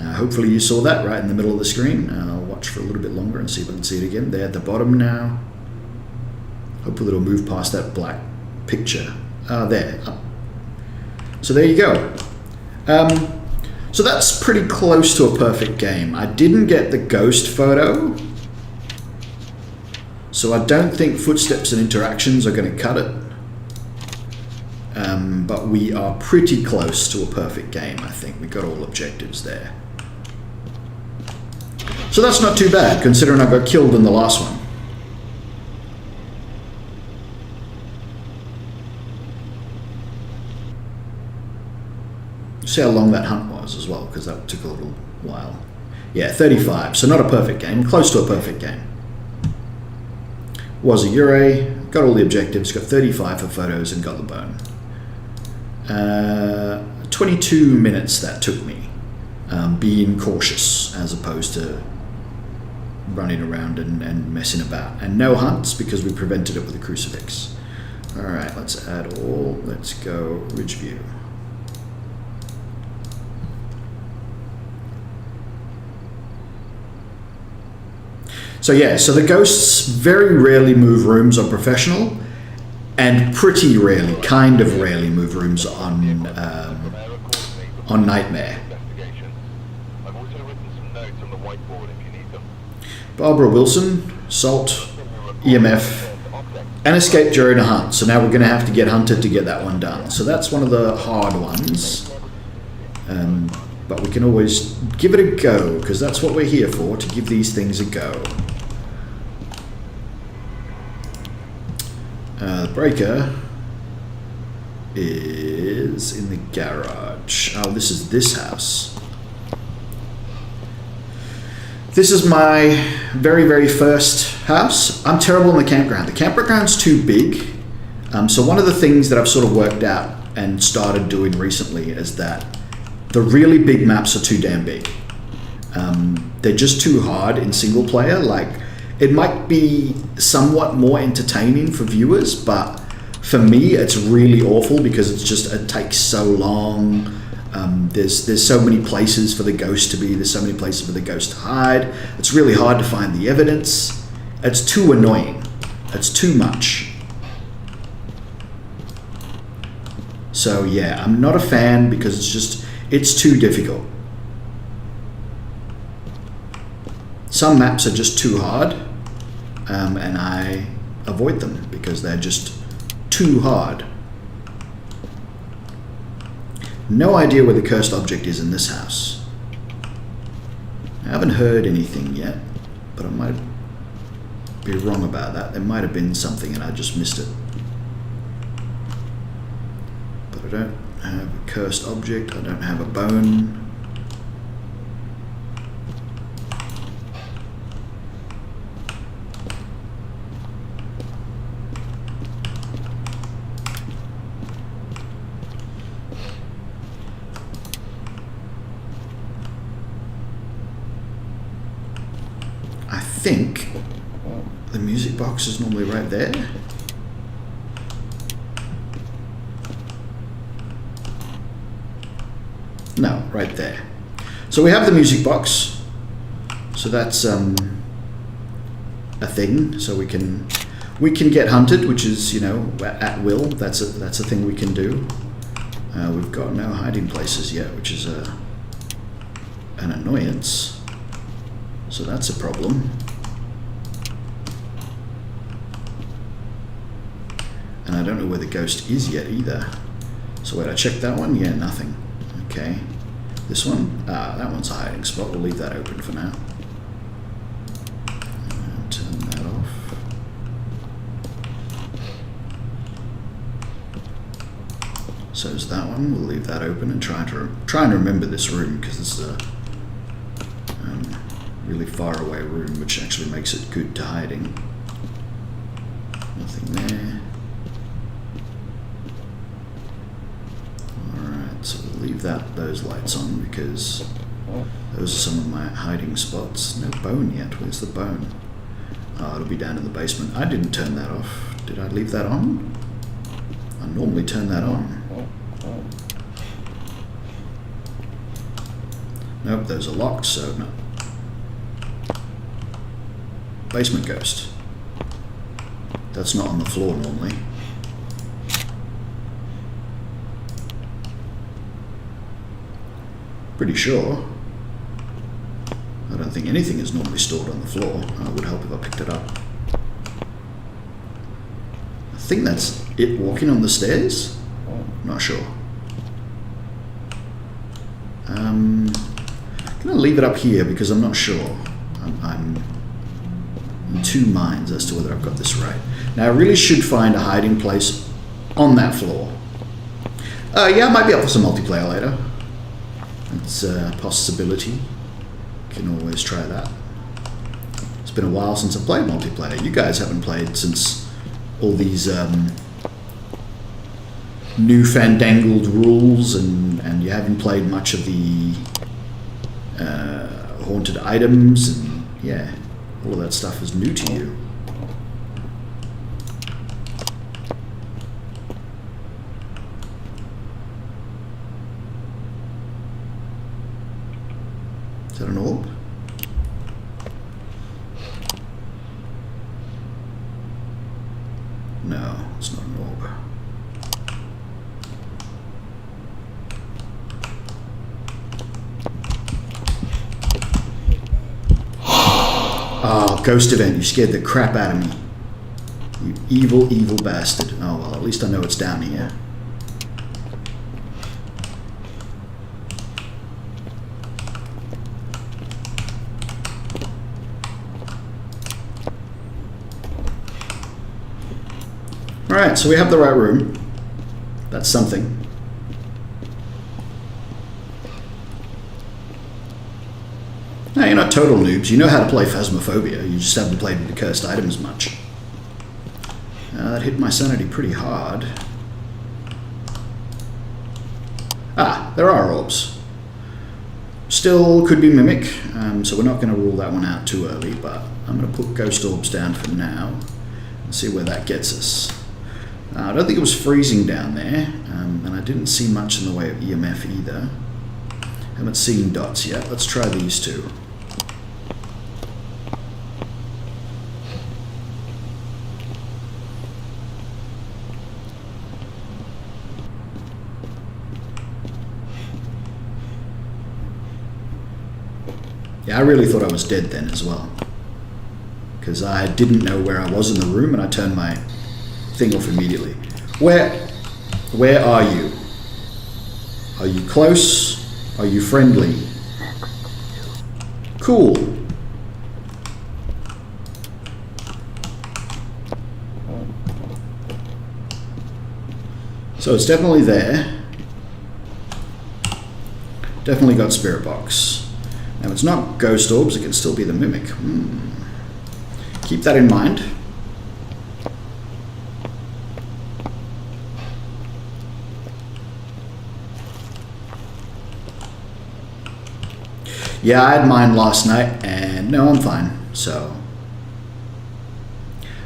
Hopefully you saw that right in the middle of the screen. I'll watch for a little bit longer and see if I can see it again. They're at the bottom now. Hopefully it'll move past that black picture. There. Up. So there you go. So that's pretty close to a perfect game. I didn't get the ghost photo. So I don't think footsteps and interactions are going to cut it. But we are pretty close to a perfect game, I think. We got all objectives there. So that's not too bad, considering I got killed in the last one. See how long that hunt was as well, because that took a little while. Yeah, 35. So not a perfect game, close to a perfect game. Was a Ure, got all the objectives, got 35 for photos, and got the bone. 22 minutes that took me, being cautious as opposed to running around and messing about. And no hunts because we prevented it with a crucifix. All right, let's add all. Let's go ridge view. So yeah, so the ghosts very rarely move rooms on professional, and pretty rarely, kind of rarely move rooms on Nightmare. Barbara Wilson, Salt, EMF, and escape during a hunt. So now we're going to have to get hunted to get that one done. So that's one of the hard ones. But we can always give it a go, because that's what we're here for, to give these things a go. The breaker is in the garage. Oh, this is this house. This is my very, very first house. I'm terrible in the campground. The campground's too big. So one of the things that I've sort of worked out and started doing recently is that the really big maps are too damn big. They're just too hard in single player. Like, it might be somewhat more entertaining for viewers, but for me, it's really awful because it takes so long. There's so many places for the ghost to be. There's so many places for the ghost to hide. It's really hard to find the evidence. It's too annoying. It's too much. So yeah, I'm not a fan because it's too difficult. Some maps are just too hard, and I avoid them because they're just too hard. No idea where the cursed object is in this house. I haven't heard anything yet, but I might be wrong about that. There might have been something and I just missed it. But I don't have a cursed object. I don't have a bone. I think the music box is normally right there. No, right there. So we have the music box. So that's a thing. So we can get hunted, which is, you know, at will. That's a thing we can do. We've got no hiding places yet, which is an annoyance. So that's a problem. And I don't know where the ghost is yet either. So wait, I checked that one? Yeah, nothing. Okay. This one? That one's a hiding spot. We'll leave that open for now. Turn that off. So is that one. We'll leave that open and try and remember this room, because it's a really far away room, which actually makes it good to hiding. Nothing there. Alright, so we'll leave those lights on because those are some of my hiding spots. No bone yet. Where's the bone? Oh, it'll be down in the basement. I didn't turn that off. Did I leave that on? I normally turn that on. Nope, those are locked, so no. Basement ghost. That's not on the floor normally. Pretty sure. I don't think anything is normally stored on the floor. It would help if I picked it up. I think that's it walking on the stairs. Not sure. I'm gonna leave it up here because I'm not sure. I'm in two minds as to whether I've got this right. Now I really should find a hiding place on that floor. Yeah, I might be up for some multiplayer later. It's a possibility. Can always try that. It's been a while since I played multiplayer. You guys haven't played since all these new fandangled rules, and you haven't played much of the haunted items, and yeah, all of that stuff is new to you. Is that an orb? No, it's not an orb. Oh, ghost event, you scared the crap out of me. You evil, evil bastard. Oh well, at least I know it's down here. Alright, so we have the right room. That's something. No, you're not total noobs. You know how to play Phasmophobia. You just haven't played with the cursed items much. That hit my sanity pretty hard. Ah, there are orbs. Still could be Mimic, so we're not going to rule that one out too early, but I'm going to put Ghost Orbs down for now and see where that gets us. I don't think it was freezing down there, and I didn't see much in the way of EMF either. Haven't seen dots yet. Let's try these two. Yeah, I really thought I was dead then as well, because I didn't know where I was in the room, and I turned my thing off immediately. Where are you? Are you close? Are you friendly? Cool. So it's definitely there. Definitely got Spirit Box. Now it's not Ghost Orbs, it can still be the Mimic. Keep that in mind. Yeah, I had mine last night, and no, I'm fine. So,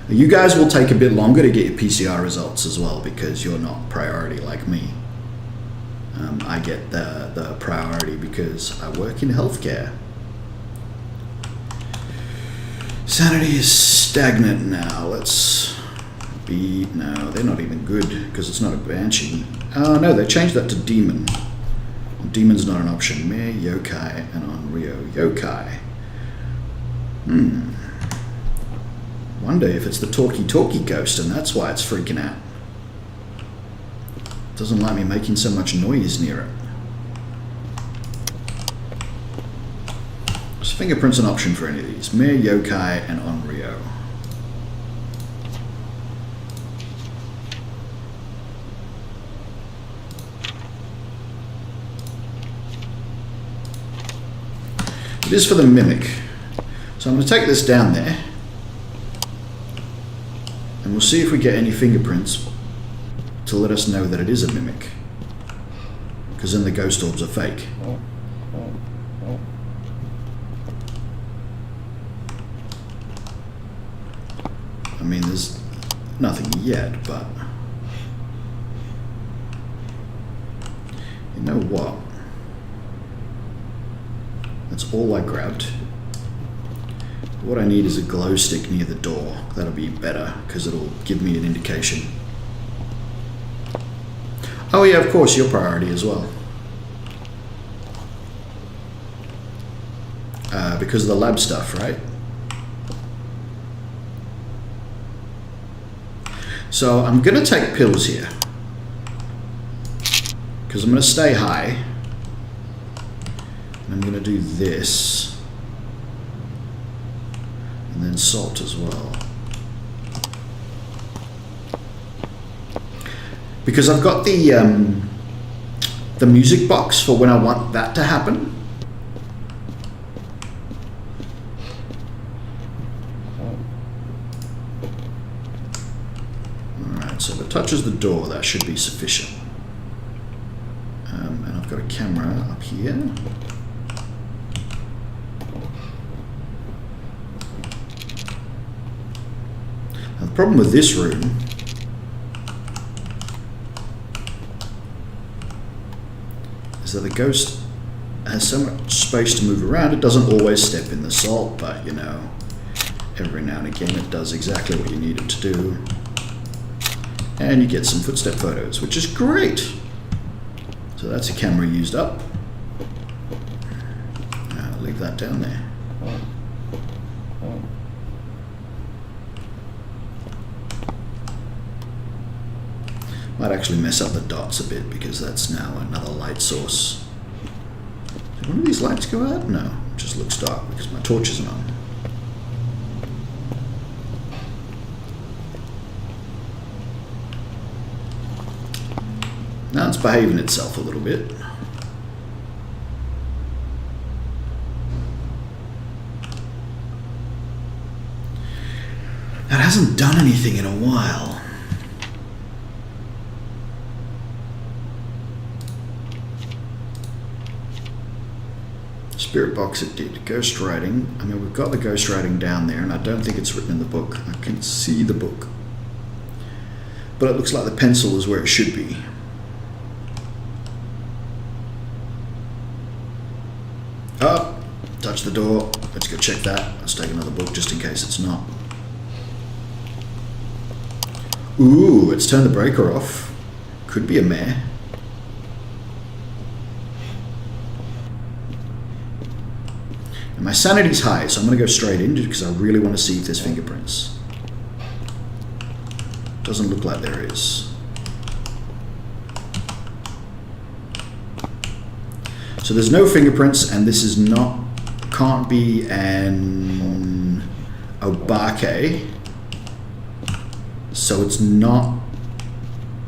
you guys will take a bit longer to get your PCR results as well, because you're not priority like me. I get the priority because I work in healthcare. Sanity is stagnant now. Let's be... No, they're not even good, because it's not a Banshee. Oh, no, they changed that to Demon. Demon's not an option. Mere Yokai and Onryo Yokai. Wonder if it's the talkie ghost and that's why it's freaking out. Doesn't like me making so much noise near it. Is fingerprints an option for any of these? Mere Yokai and Onryo. It is for the Mimic. So I'm going to take this down there, and we'll see if we get any fingerprints to let us know that it is a Mimic, because then the Ghost Orbs are fake. I mean, there's nothing yet, but you know what? That's all I grabbed. What I need is a glow stick near the door. That'll be better, because it'll give me an indication. Oh yeah, of course, your priority as well. Because of the lab stuff, right? So I'm going to take pills here, because I'm going to stay high. I'm going to do this, and then salt as well, because I've got the the music box for when I want that to happen. Alright, so if it touches the door, that should be sufficient. And I've got a camera up here. Now, the problem with this room is that the ghost has so much space to move around. It doesn't always step in the salt, but you know, every now and again it does exactly what you need it to do. And you get some footstep photos, which is great. So that's a camera used up. I'll leave that down there. Might actually mess up the dots a bit because that's now another light source. Did one of these lights go out? No, it just looks dark because my torch isn't on. Now it's behaving itself a little bit. It hasn't done anything in a while. Spirit box it did. Ghost writing. I mean, we've got the ghost writing down there, and I don't think it's written in the book. I can see the book. But it looks like the pencil is where it should be. Oh, touch the door. Let's go check that. Let's take another book just in case it's not. Ooh, it's turned the breaker off. Could be a mare. And my sanity's high, so I'm going to go straight in just because I really want to see if there's fingerprints. Doesn't look like there is. So there's no fingerprints, and this is not, can't be an obake. So it's not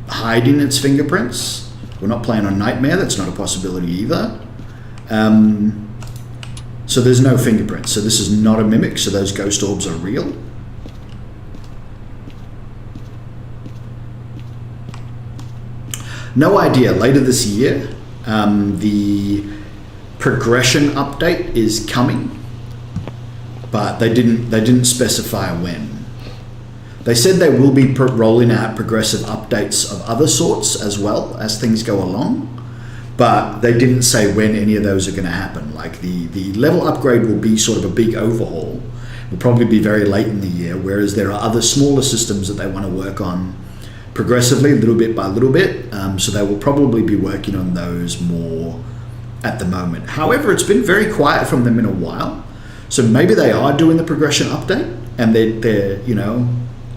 hiding its fingerprints. We're not playing on Nightmare, that's not a possibility either. So there's no fingerprints. So this is not a mimic, so those ghost orbs are real. No idea. Later this year, the progression update is coming, but they didn't specify when. They said they will be rolling out progressive updates of other sorts as well as things go along, but they didn't say when any of those are going to happen. Like the level upgrade will be sort of a big overhaul. Will probably be very late in the year, whereas there are other smaller systems that they want to work on progressively, little bit by little bit. So they will probably be working on those more at the moment. However, it's been very quiet from them in a while. So maybe they are doing the progression update and they're you know,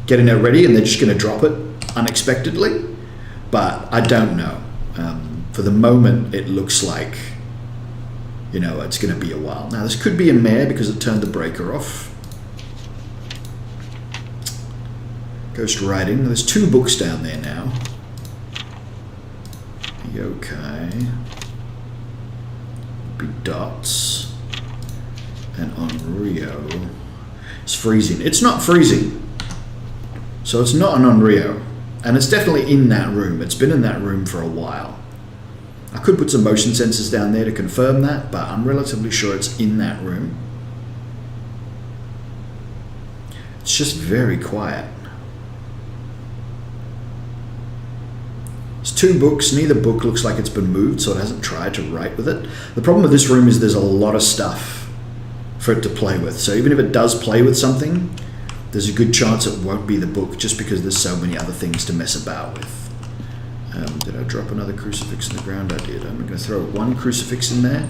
getting it ready and they're just going to drop it unexpectedly. But I don't know. For the moment, it looks like, you know, it's going to be a while. Now, this could be a mare because it turned the breaker off. Ghost writing. There's 2 books down there now. Yokai. Big dots. And on Rio. It's freezing. It's not freezing. So it's not an Onryo. And it's definitely in that room. It's been in that room for a while. I could put some motion sensors down there to confirm that, but I'm relatively sure it's in that room. It's just very quiet. It's 2 books. Neither book looks like it's been moved, so it hasn't tried to write with it. The problem with this room is there's a lot of stuff for it to play with. So even if it does play with something, there's a good chance it won't be the book just because there's so many other things to mess about with. Did I drop another crucifix in the ground? I did. I'm going to throw 1 crucifix in there.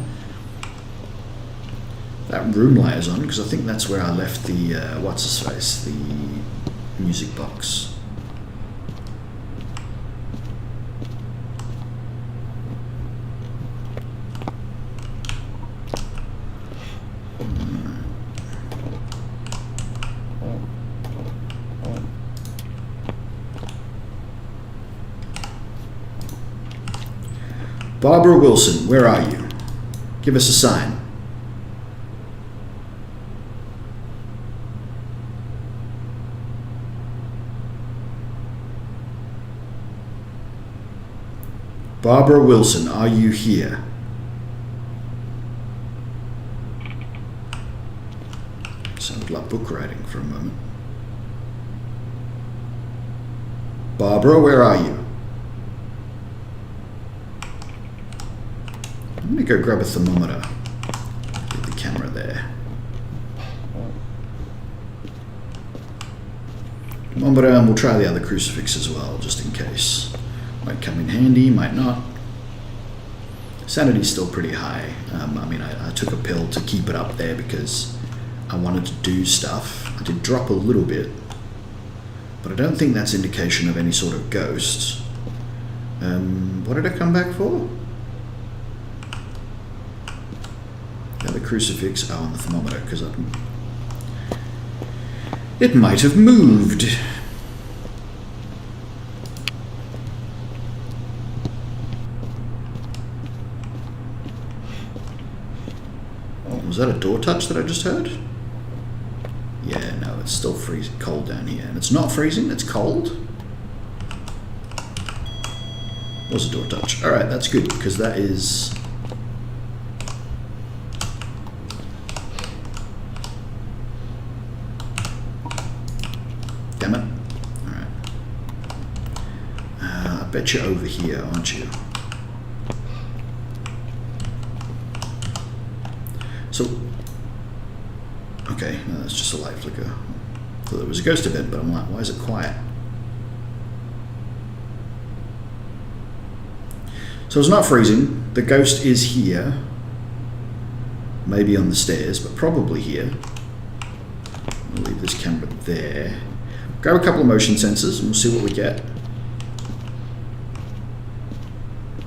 That room light is on because I think that's where I left the, what's-his-face, the music box. Barbara Wilson, where are you? Give us a sign. Barbara Wilson, are you here? Sounded like book writing for a moment. Barbara, where are you? I'm going to go grab a thermometer. Leave the camera there. Thermometer, and we'll try the other crucifix as well, just in case. Might come in handy, might not. Sanity's still pretty high. I mean, I took a pill to keep it up there because I wanted to do stuff. I did drop a little bit, but I don't think that's indication of any sort of ghosts. What did I come back for? The other crucifix, oh, and the thermometer, because it might have moved. Was that a door touch that I just heard? Yeah, no, it's still freezing cold down here. And it's not freezing, it's cold. Was a door touch. Alright, that's good, because that is... Damn it. Alright. I bet you're over here, aren't you? So, okay, no, that's just a light flicker. Thought there was a ghost event, but I'm like, why is it quiet? So it's not freezing. The ghost is here. Maybe on the stairs, but probably here. I'll leave this camera there. Grab a couple of motion sensors and we'll see what we get.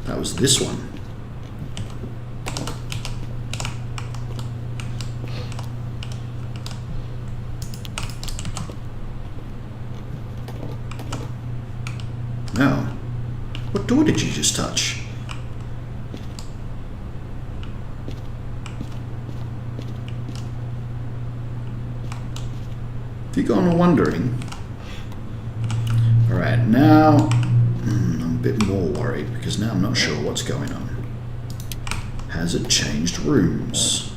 That was this one. No. What door did you just touch? If you're gone wondering. Alright, now I'm a bit more worried because now I'm not sure what's going on. Has it changed rooms?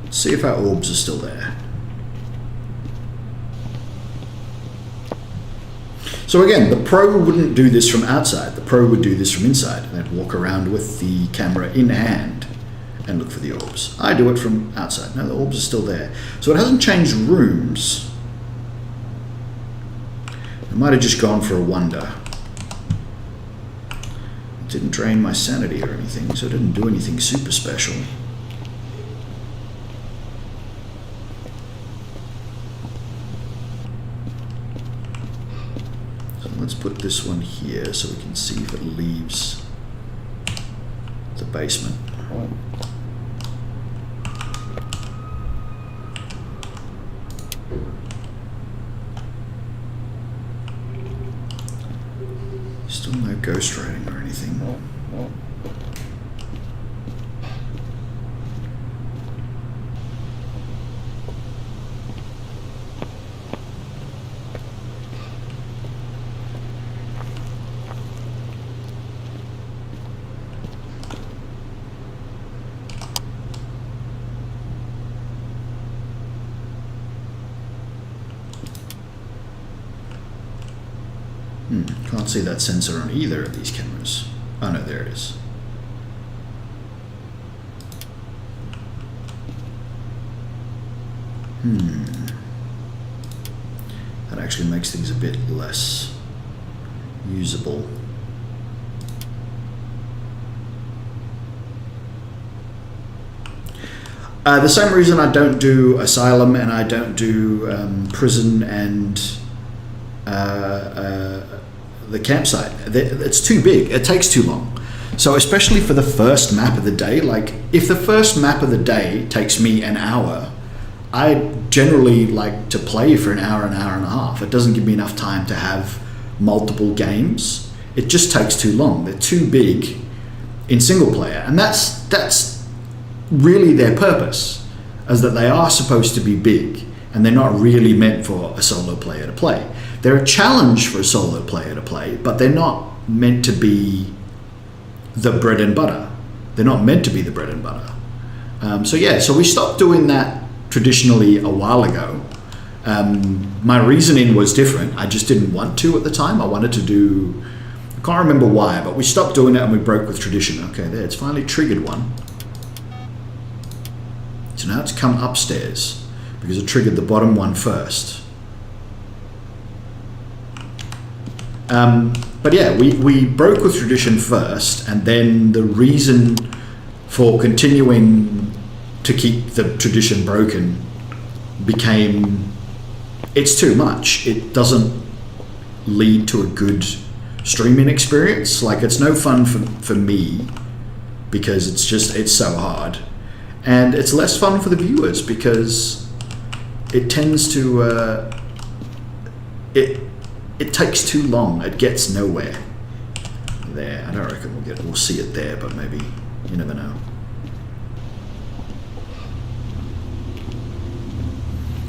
Let's see if our orbs are still there. So again, the pro wouldn't do this from outside. The pro would do this from inside. They'd walk around with the camera in hand and look for the orbs. I do it from outside. No, the orbs are still there. So it hasn't changed rooms. I might have just gone for a wonder. It didn't drain my sanity or anything, so it didn't do anything super special. Let's put this one here so we can see if it leaves the basement. Still no ghost writing or anything. Can't see that sensor on either of these cameras. Oh no, there it is. That actually makes things a bit less usable. The same reason I don't do asylum and I don't do prison and the campsite. It's too big. It takes too long. So especially for the first map of the day, like if the first map of the day takes me an hour, I generally like to play for an hour and a half. It doesn't give me enough time to have multiple games. It just takes too long. They're too big. in single player, and that's really their purpose, is that they are supposed to be big, and they're not really meant for a solo player to play. They're a challenge for a solo player to play, but they're not meant to be the bread and butter. They're not meant to be the bread and butter. So we stopped doing that traditionally a while ago. My reasoning was different. I just didn't want to at the time. I wanted to do, I can't remember why, but we stopped doing it and we broke with tradition. Okay, there, it's finally triggered one. So now it's come upstairs because it triggered the bottom one first. But yeah, we broke with tradition first, and then the reason for continuing to keep the tradition broken became, it's too much. It doesn't lead to a good streaming experience. Like, it's no fun for me because it's so hard. And it's less fun for the viewers because it tends to, it takes too long. It gets nowhere. There, I don't reckon we'll see it there, but maybe, you never know.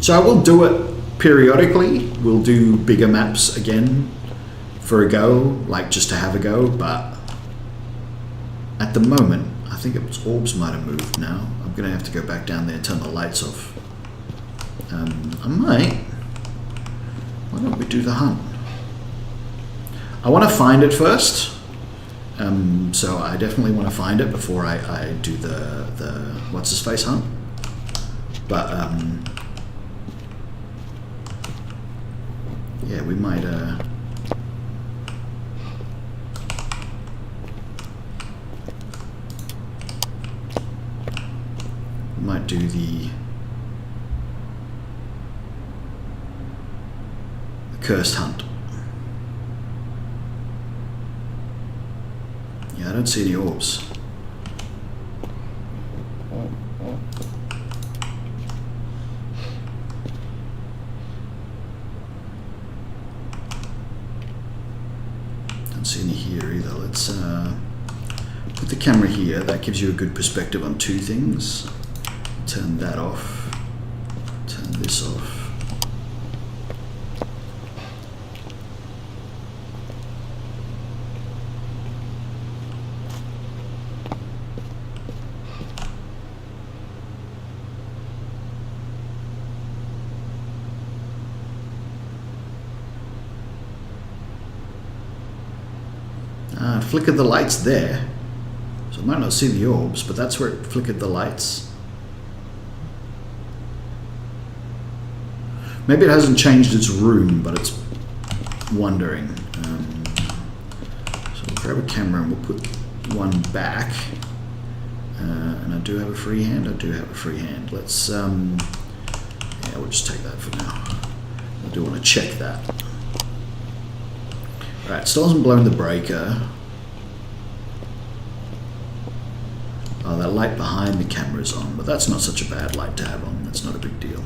So I will do it periodically. We'll do bigger maps again for a go, like just to have a go, but at the moment, I think its orbs might have moved now. I'm gonna have to go back down there and turn the lights off. I might. Why don't we do the hunt? I want to find it first. So I definitely want to find it before I do the what's his face hunt. But yeah, we might do the cursed hunt. Yeah, I don't see any orbs. Don't see any here either. Let's put the camera here. That gives you a good perspective on two things. Turn that off. Turn this off. It flickered the lights there, so I might not see the orbs, but that's where it flickered the lights. Maybe it hasn't changed its room, but it's wandering. So we'll grab a camera and we'll put one back. And I do have a free hand. I do have a free hand. Let's yeah, we'll just take that for now. I do want to check that. Right, still hasn't blown the breaker. Oh, that light behind the camera's on, but that's not such a bad light to have on. That's not a big deal.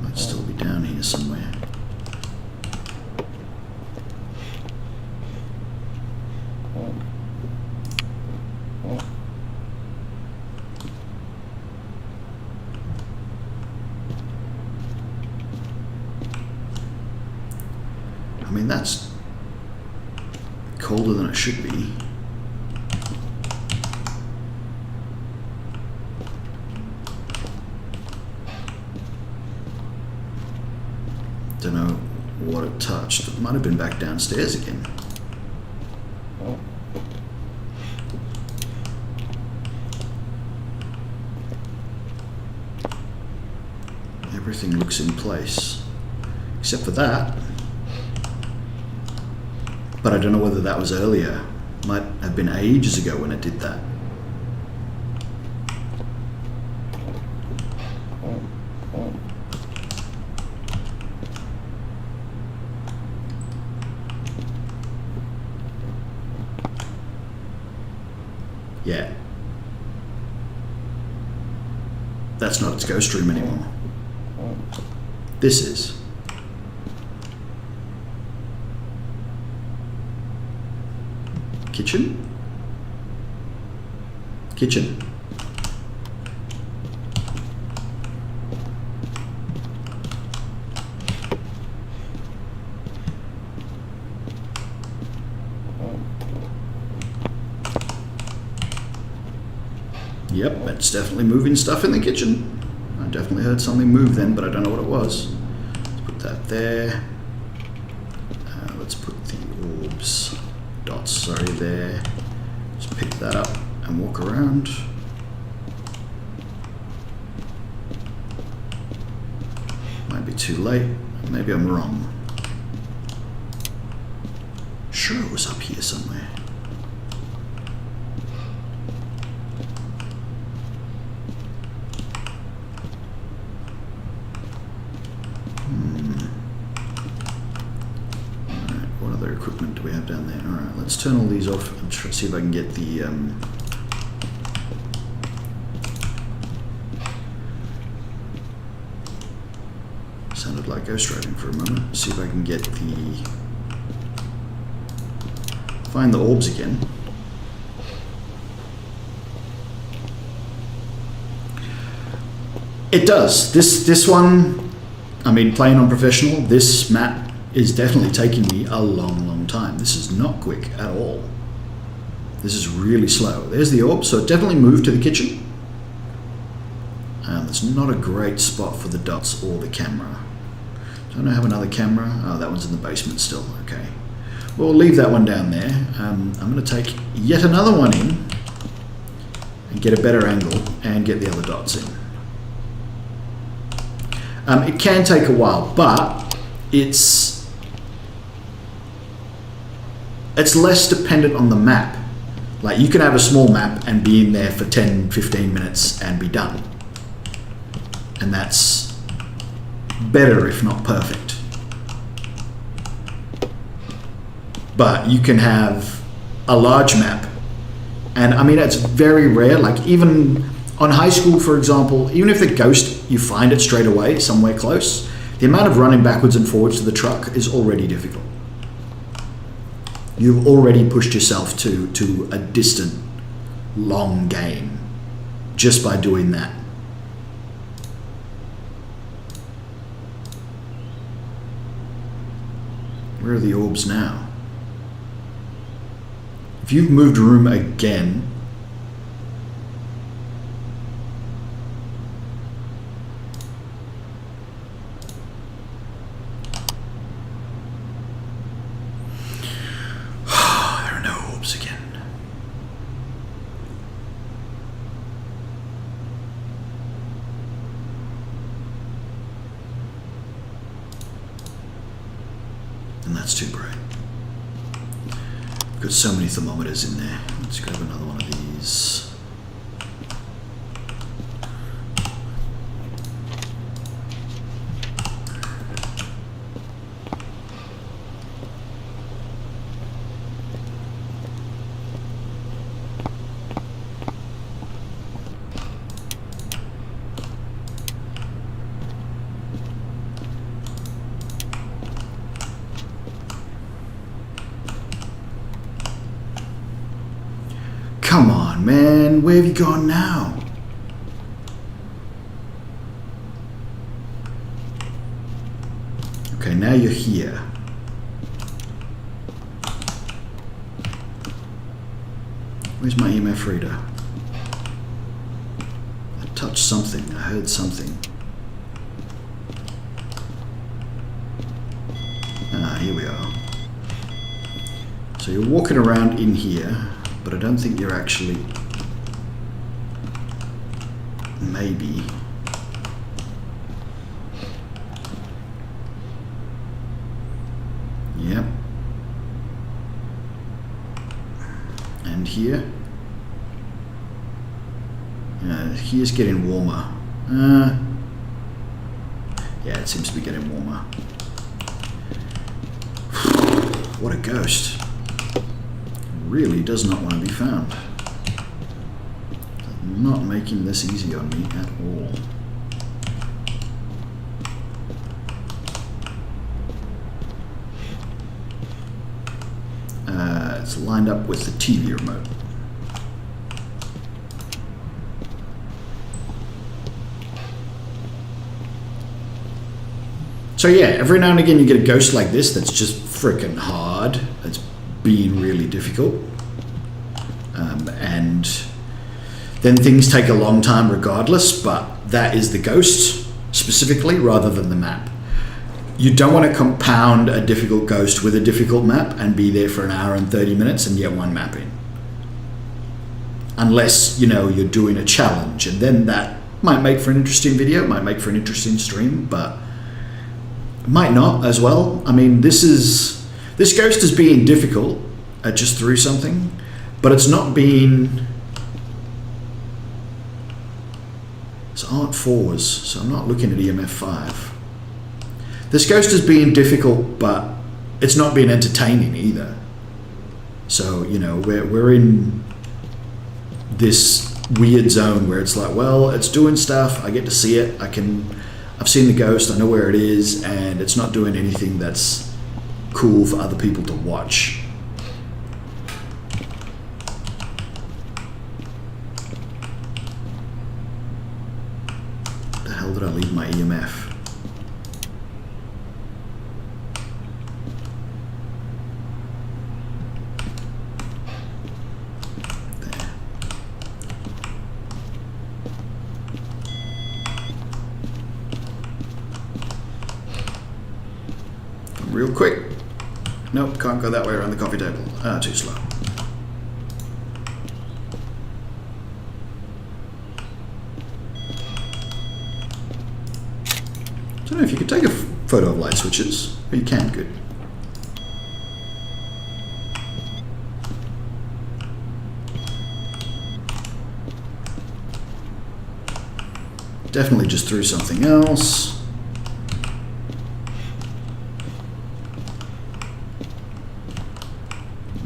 Might still be down here somewhere. I mean, that's colder than it should be. Don't know what it touched. It might have been back downstairs again. Everything looks in place, except for that. But I don't know whether that was earlier. Might have been ages ago when it did that. Yeah. That's not its ghost room anymore. This is. kitchen? Kitchen. Yep, it's definitely moving stuff in the kitchen. I definitely heard something move then, but I don't know what it was. Let's put that there. Let's put the orbs, dots, sorry, there. Just pick that up and walk around. Might be too late. Maybe I'm wrong. Sure, it was up here somewhere. Equipment do we have down there? Alright, let's turn all these off and try to see if I can get the sounded like ghost driving for a moment. See if I can get the find the orbs again. It does. This one, I mean, playing on professional, this map is definitely taking me a long time. This is not quick at all. This is really slow. There's the orb, so it definitely moved to the kitchen. It's not a great spot for the dots or the camera. Don't I have another camera? Oh, that one's in the basement still. Okay. Well, we'll leave that one down there. I'm going to take yet another one in and get a better angle and get the other dots in. It can take a while, but it's less dependent on the map. Like, you can have a small map and be in there for 10-15 minutes and be done. And that's better, if not perfect. But you can have a large map, and I mean, it's very rare. Like, even on high school, for example, even if the ghost, you find it straight away somewhere close, the amount of running backwards and forwards to the truck is already difficult. You've already pushed yourself to a distant, long game just by doing that. Where are the orbs now? If you've moved room again, and that's too bright. We've got so many thermometers in there. Let's grab another one of these. Come on, man. Where have you gone now? Okay, now you're here. Where's my EMF reader? I touched something. I heard something. Ah, here we are. So you're walking around in here, but I don't think you're actually... Maybe. Yep. And here. Here's getting warmer. Yeah, it seems to be getting warmer. What a ghost. Really does not want to be found. Not making this easy on me at all. that's lined up with the TV remote. So yeah, every now and again you get a ghost like this that's just freaking hard. It's being really difficult. And then things take a long time regardless, but that is the ghost specifically rather than the map. You don't want to compound a difficult ghost with a difficult map and be there for an hour and 30 minutes and get one map in. Unless, you know, you're doing a challenge, and then that might make for an interesting video, might make for an interesting stream, but might not as well. I mean, this ghost is being difficult. I just threw something, but it's not being... It's art 4s, so I'm not looking at EMF 5. This ghost is being difficult, but it's not being entertaining either. So, you know, we're in this weird zone where it's like, well, it's doing stuff, I get to see it, I've seen the ghost, I know where it is, and it's not doing anything that's cool for other people to watch. The hell did I leave my EMF? Real quick. Nope, can't go that way around the coffee table. Too slow. I don't know if you could take a photo of light switches, but you can, good. Definitely just threw something else.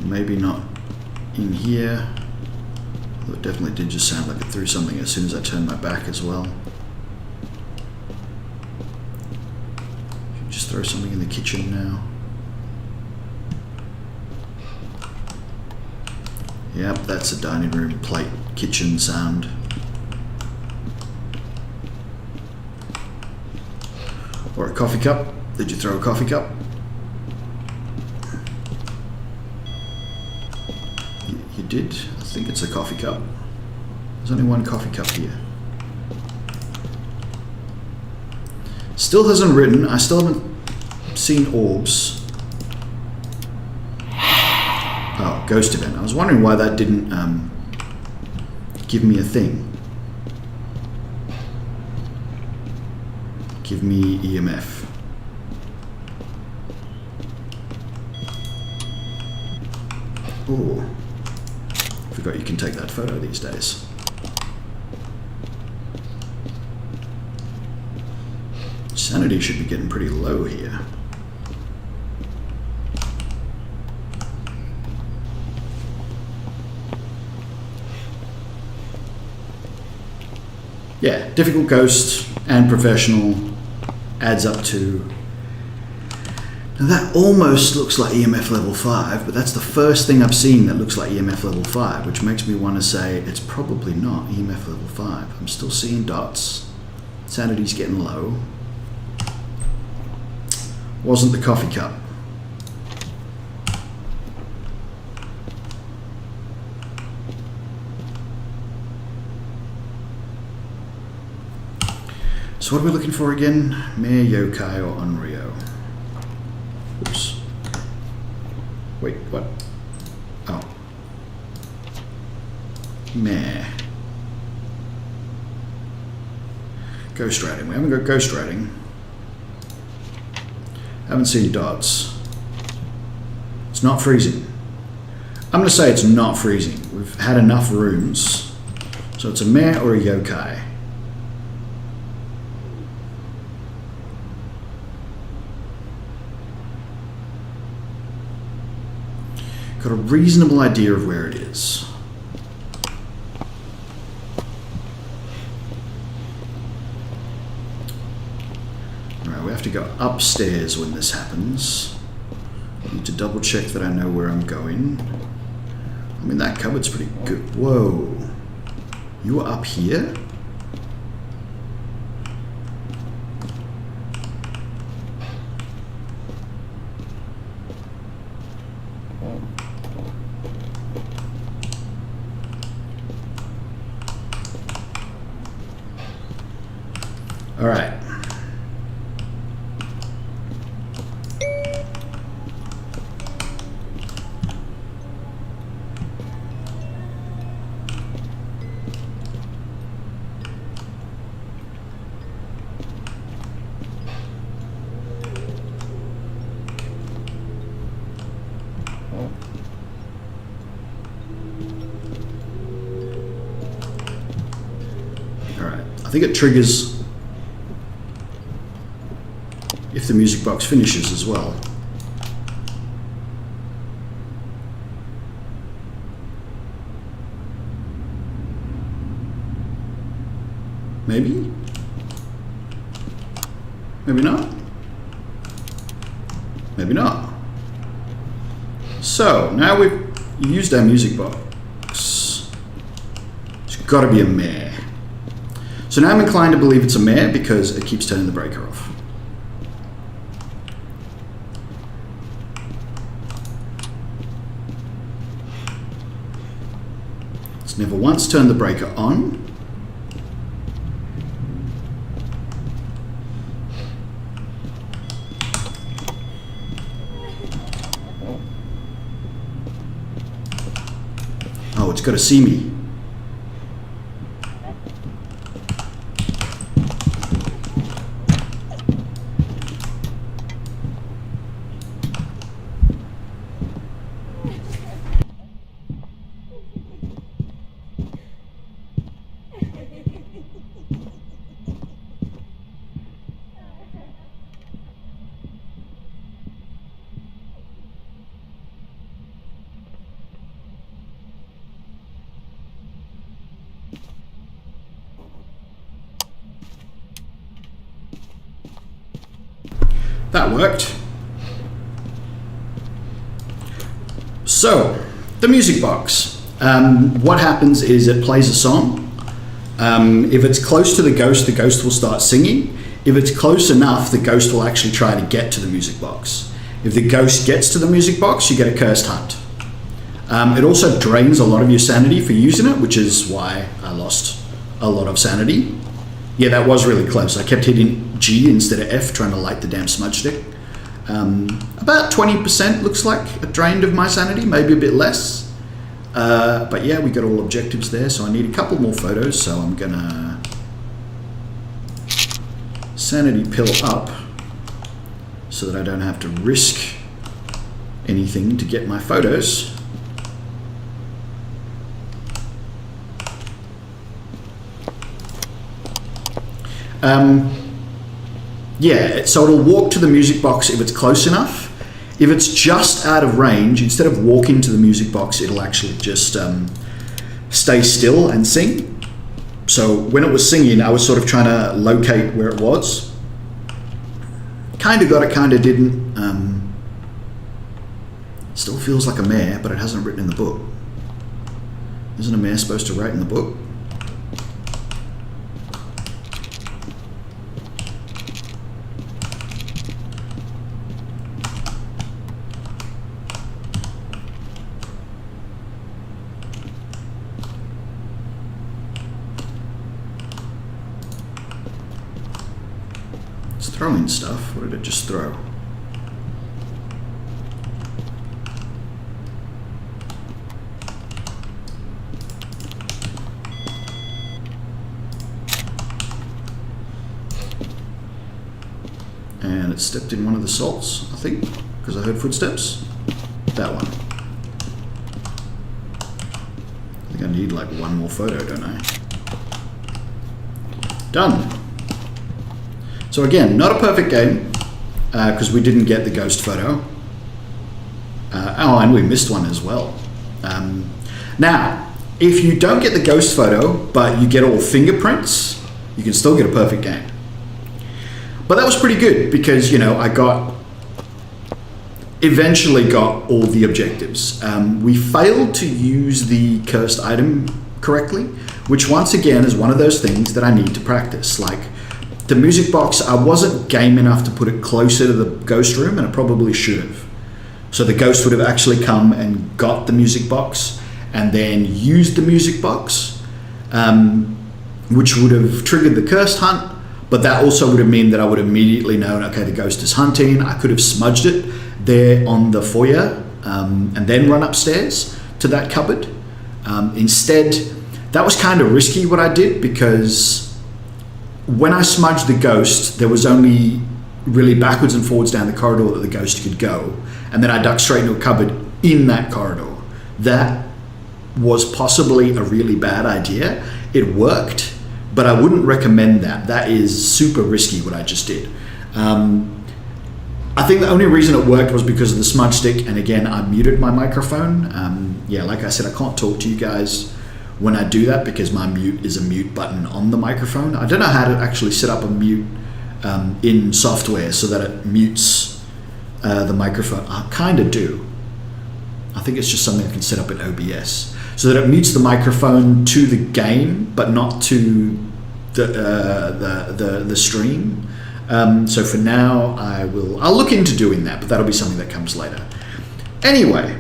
Maybe not in here. Although it definitely did just sound like it threw something as soon as I turned my back as well. Just throw something in the kitchen now. Yep, that's a dining room plate kitchen sound. Or a coffee cup. Did you throw a coffee cup? You did? I think it's a coffee cup. There's only one coffee cup here. Still hasn't written. I still haven't seen orbs. Oh, ghost event. I was wondering why that didn't give me a thing. Give me EMF. Oh, forgot you can take that photo these days. Sanity should be getting pretty low here. Yeah, difficult ghost and professional adds up to... Now that almost looks like EMF level 5, but that's the first thing I've seen that looks like EMF level 5, which makes me want to say it's probably not EMF level 5. I'm still seeing dots. Sanity's getting low. Wasn't the coffee cup. So what are we looking for again? Mare, yokai, or onryo? Oops. Wait, what? Oh. Mare. Ghost writing. We haven't got ghost writing. Haven't seen dots. It's not freezing. I'm going to say it's not freezing. We've had enough rooms. So it's a mare or a yokai. Got a reasonable idea of where it is. Alright, we have to go upstairs when this happens. need to double check that I know where I'm going. I mean, that cupboard's pretty good. Whoa. You were up here? All right. I think it triggers if the music box finishes as well. Maybe? Maybe not? Maybe not. So, now we've used our music box. It's got to be a mare. So now I'm inclined to believe it's a mare because it keeps turning the breaker off. It's never once turned the breaker on. Oh, it's got to see me. That worked. So, the music box. What happens is it plays a song. If it's close to the ghost will start singing. If it's close enough, the ghost will actually try to get to the music box. If the ghost gets to the music box, you get a cursed hunt. It also drains a lot of your sanity for using it, which is why I lost a lot of sanity. Yeah, that was really close. I kept hitting G instead of F, trying to light the damn smudge stick. About 20% looks like it drained of my sanity, maybe a bit less. But yeah, we got all objectives there, so I need a couple more photos, so I'm gonna sanity pill up so that I don't have to risk anything to get my photos. Yeah, so it'll walk to the music box if it's close enough. If it's just out of range, instead of walking to the music box, it'll actually just stay still and sing. So when it was singing, I was sort of trying to locate where it was. Kind of got it, kind of didn't. Still feels like a mare, but it hasn't written in the book. Isn't a mare supposed to write in the book? Throwing stuff. What did it just throw? And it stepped in one of the salts, I think, because I heard footsteps. That one. I think I need like one more photo, don't I? Done. So again, not a perfect game, because we didn't get the ghost photo. Oh, and we missed one as well. Now, if you don't get the ghost photo, but you get all fingerprints, you can still get a perfect game. But that was pretty good, because, you know, eventually got all the objectives. We failed to use the cursed item correctly, which once again is one of those things that I need to practice. Like the music box, I wasn't game enough to put it closer to the ghost room, and I probably should have. So the ghost would have actually come and got the music box and then used the music box, which would have triggered the cursed hunt, but that also would have meant that I would have immediately known, okay, the ghost is hunting. I could have smudged it there on the foyer and then run upstairs to that cupboard. Instead, that was kind of risky what I did, because when I smudged the ghost, there was only really backwards and forwards down the corridor that the ghost could go, and then I ducked straight into a cupboard in that corridor. That was possibly a really bad idea. It worked, but I wouldn't recommend that. That is super risky what I just did. I think the only reason it worked was because of the smudge stick, and again, I muted my microphone. Yeah, like I said, I can't talk to you guys when I do that because my mute is a mute button on the microphone. I don't know how to actually set up a mute in software so that it mutes the microphone. I kind of do. I think it's just something I can set up in OBS so that it mutes the microphone to the game, but not to the stream. So for now, I'll look into doing that, but that'll be something that comes later. Anyway,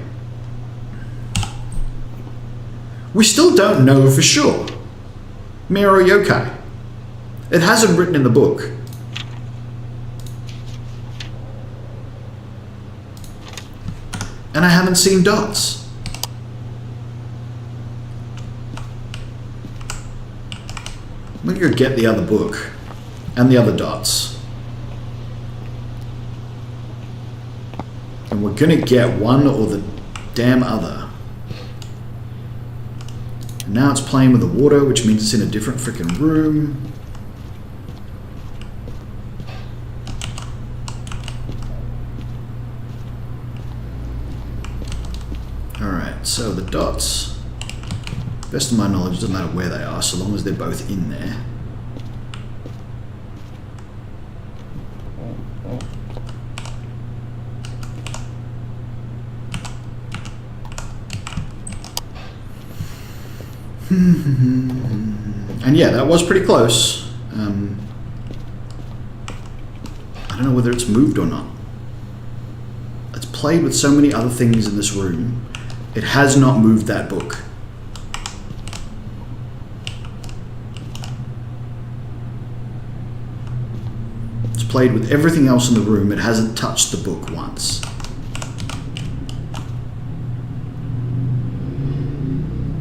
we still don't know for sure. Mirror yokai. It hasn't written in the book. And I haven't seen dots. I'm gonna go get the other book and the other dots. And we're gonna get one or the damn other. And now it's playing with the water, which means it's in a different freaking room. Alright, so the dots, best of my knowledge, doesn't matter where they are, so long as they're both in there. And yeah, that was pretty close. I don't know whether it's moved or not. It's played with so many other things in this room. It has not moved that book. It's played with everything else in the room. It hasn't touched the book once.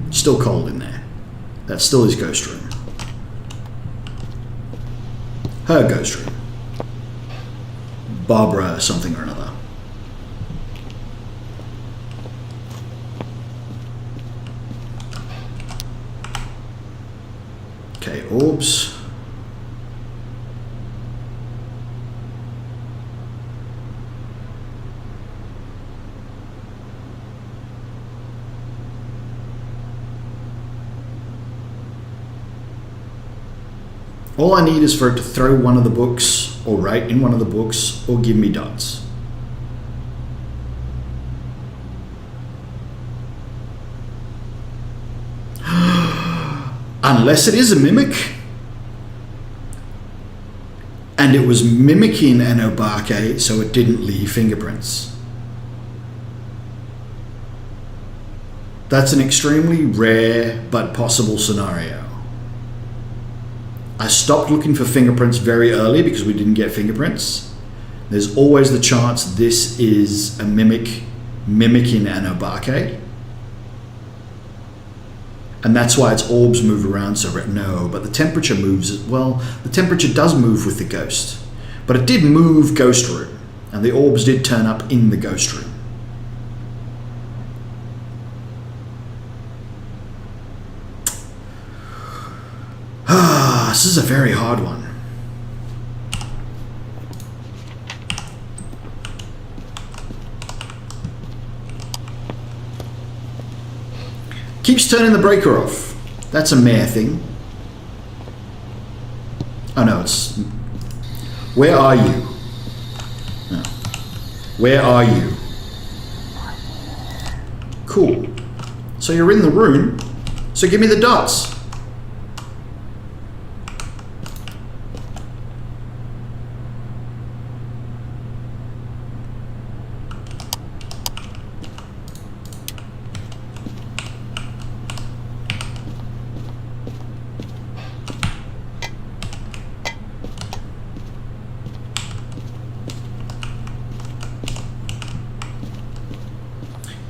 Still cold in there. That's still his ghost room. Her ghost room. Barbara something or another. Okay, orbs. All I need is for it to throw one of the books, or write in one of the books, or give me dots. Unless it is a mimic. And it was mimicking an obake, so it didn't leave fingerprints. That's an extremely rare but possible scenario. I stopped looking for fingerprints very early because we didn't get fingerprints. There's always the chance this is a mimic mimicking an obake. And that's why its orbs move around so no, but the temperature moves as well. The temperature does move with the ghost, but it did move ghost room, and the orbs did turn up in the ghost room. This is a very hard one. Keeps turning the breaker off. That's a mare thing. Oh no, it's... Where are you? No. Where are you? Cool. So you're in the room, so give me the dots.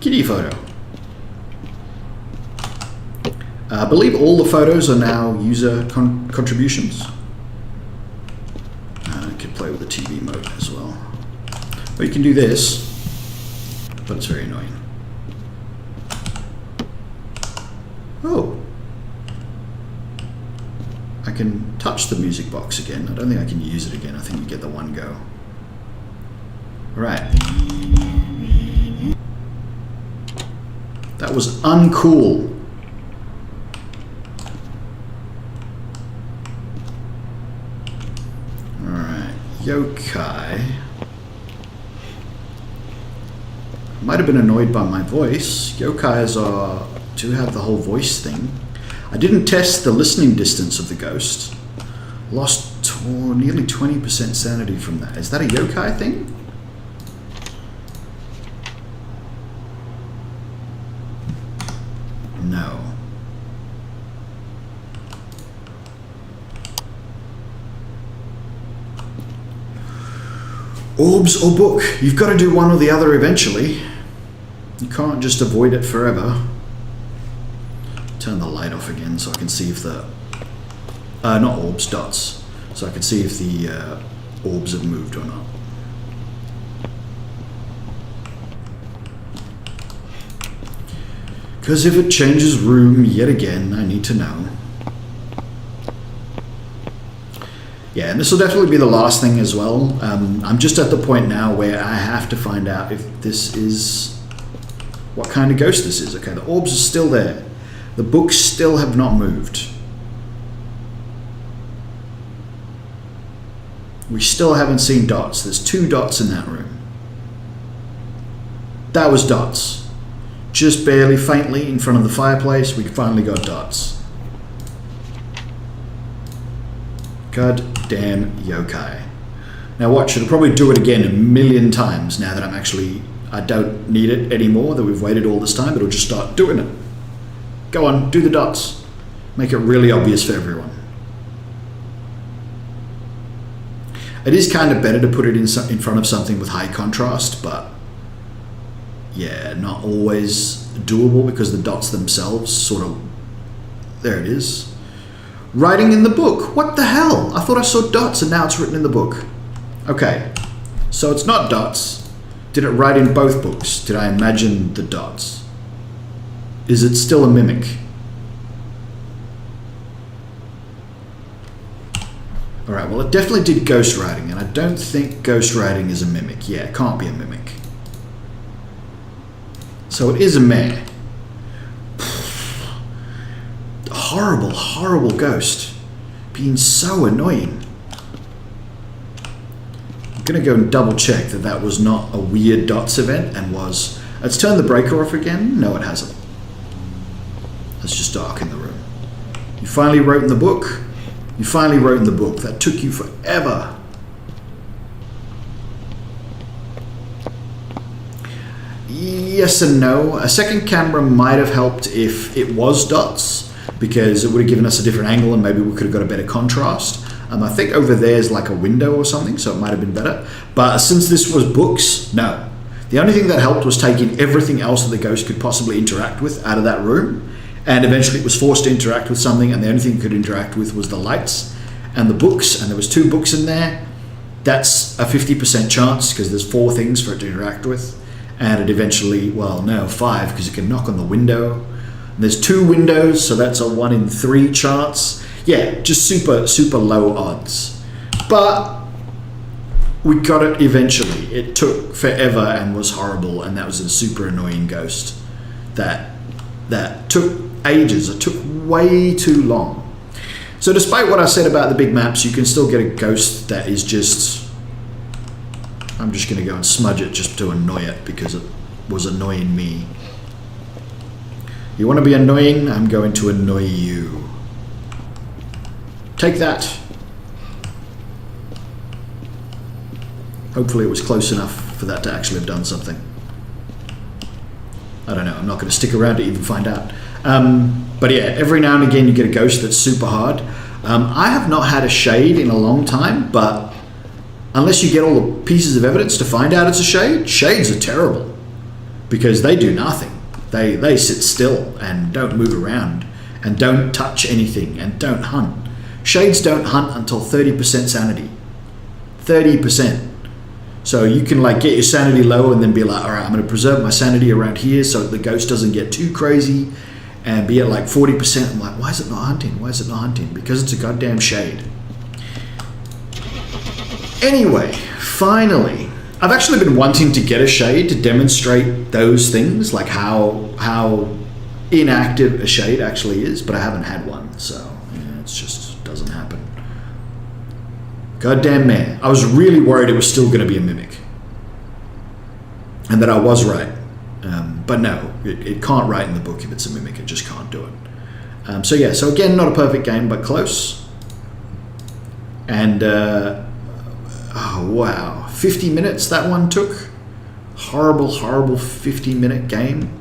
Kitty photo. I believe all the photos are now user contributions. I could play with the TV mode as well. Or you can do this, but it's very annoying. Oh. I can touch the music box again. I don't think I can use it again. I think you get the one go. Right. That was uncool. Alright, yokai. Might have been annoyed by my voice. Yokais do have the whole voice thing. I didn't test the listening distance of the ghost. Lost nearly 20% sanity from that. Is that a yokai thing? No. Orbs or book? You've got to do one or the other eventually. You can't just avoid it forever. Turn the light off again so I can see if the... not orbs, dots. So I can see if the orbs have moved or not. Because if it changes room yet again, I need to know. Yeah, and this will definitely be the last thing as well. I'm just at the point now where I have to find out if this is... what kind of ghost this is. Okay, the orbs are still there. The books still have not moved. We still haven't seen dots. There's 2 dots in that room. That was dots. Just barely, faintly, in front of the fireplace, we finally got dots. God damn yokai. Now watch, it'll probably do it again a million times now that I don't need it anymore, that we've waited all this time. It'll just start doing it. Go on, do the dots. Make it really obvious for everyone. It is kind of better to put it in front of something with high contrast, but yeah, not always doable because the dots themselves sort of... There it is. Writing in the book. What the hell? I thought I saw dots and now it's written in the book. Okay, so it's not dots. Did it write in both books? Did I imagine the dots? Is it still a mimic? Alright, well it definitely did ghostwriting, and I don't think ghostwriting is a mimic. Yeah, it can't be a mimic. So it is a meh. Horrible, horrible ghost. Being so annoying. I'm going to go and double check that that was not a weird dots event and was... Let's turn the breaker off again. No, it hasn't. It's just dark in the room. You finally wrote in the book. You finally wrote in the book. That took you forever. Yes and no. A second camera might have helped if it was dots, because it would have given us a different angle and maybe we could have got a better contrast. I think over there is like a window or something, so it might have been better. But since this was books, no. The only thing that helped was taking everything else that the ghost could possibly interact with out of that room, and eventually it was forced to interact with something, and the only thing it could interact with was the lights and the books, and there was 2 books in there. That's a 50% chance because there's 4 things for it to interact with. And it eventually, well, no, 5, because it can knock on the window. And there's 2 windows, so that's a 1 in 3 chance. Yeah, just super, super low odds. But we got it eventually. It took forever and was horrible, and that was a super annoying ghost. That took ages. It took way too long. So despite what I said about the big maps, you can still get a ghost that is just... I'm just going to go and smudge it just to annoy it because it was annoying me. You want to be annoying? I'm going to annoy you. Take that. Hopefully it was close enough for that to actually have done something. I don't know. I'm not going to stick around to even find out. But yeah, every now and again you get a ghost that's super hard. I have not had a shade in a long time, but unless you get all the pieces of evidence to find out it's a shade, shades are terrible because they do nothing. They sit still and don't move around and don't touch anything and don't hunt. Shades don't hunt until 30% sanity. 30%. So you can like get your sanity low and then be like, all right, I'm going to preserve my sanity around here so the ghost doesn't get too crazy and be at like 40%. I'm like, why is it not hunting? Why is it not hunting? Because it's a goddamn shade. Anyway, finally, I've actually been wanting to get a shade to demonstrate those things, like how inactive a shade actually is, but I haven't had one, so yeah, it just doesn't happen. Goddamn man, I was really worried it was still going to be a mimic, and that I was right. But no, it can't write in the book if it's a mimic. It just can't do it. So yeah, so again, not a perfect game, but close. And oh wow, 50 minutes that one took. Horrible 50-minute game.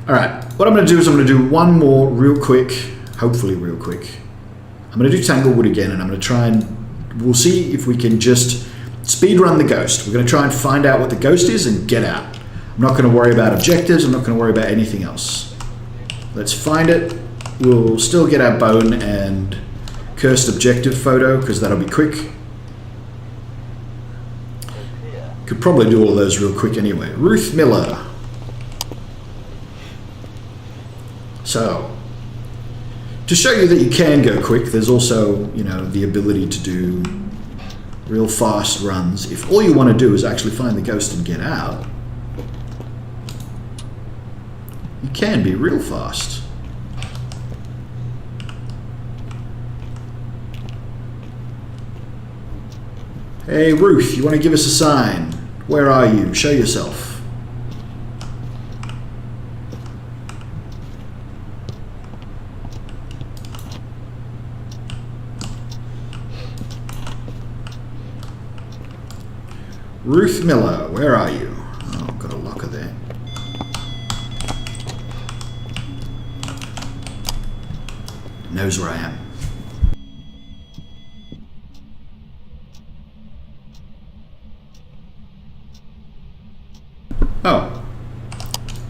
All right, what I'm going to do is I'm going to do one more real quick, hopefully real quick. I'm going to do Tanglewood again, and I'm going to try and we'll see if we can just speed run the ghost. We're going to try and find out what the ghost is and get out. I'm not going to worry about objectives. I'm not going to worry about anything else. Let's find it. We'll still get our bone and cursed objective photo because that'll be quick. Could probably do all of those real quick anyway. Ruth Miller. So, to show you that you can go quick, there's also, you know, the ability to do real fast runs. If all you want to do is actually find the ghost and get out, you can be real fast. Hey Ruth, you want to give us a sign? Where are you? Show yourself. Ruth Miller, where are you? Oh, I've got a locker there. Knows where I am. Oh,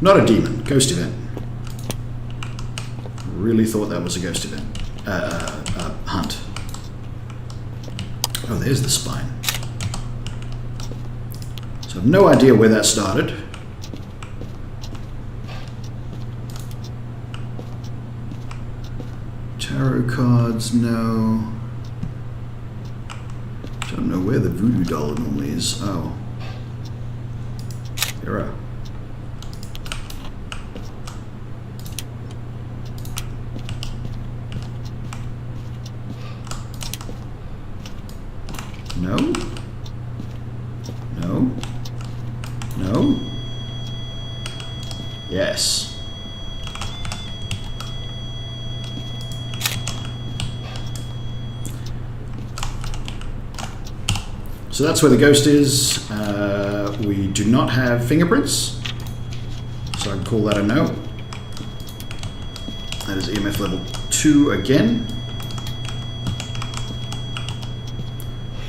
not a demon, ghost event. Really thought that was a ghost event. Hunt. Oh, there's the spine. So I have no idea where that started. Tarot cards, no. Don't know where the voodoo doll normally is. Oh. Hero. No. No. No. Yes. So that's where the ghost is. We do not have fingerprints, so I can call that a no. That is EMF level 2 again.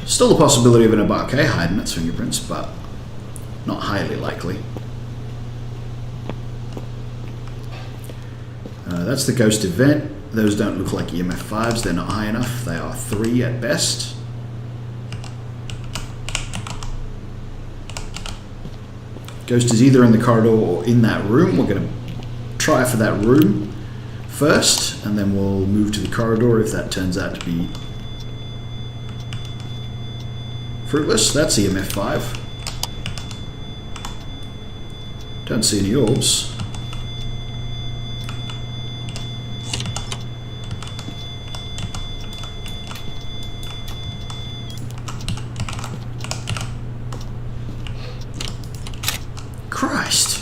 Still the possibility of an Abarque hiding its fingerprints, but not highly likely. That's the ghost event. Those don't look like EMF 5s. They're not high enough. They are 3 at best. Ghost is either in the corridor or in that room. We're going to try for that room first, and then we'll move to the corridor if that turns out to be fruitless. That's EMF 5. Don't see any orbs. Christ.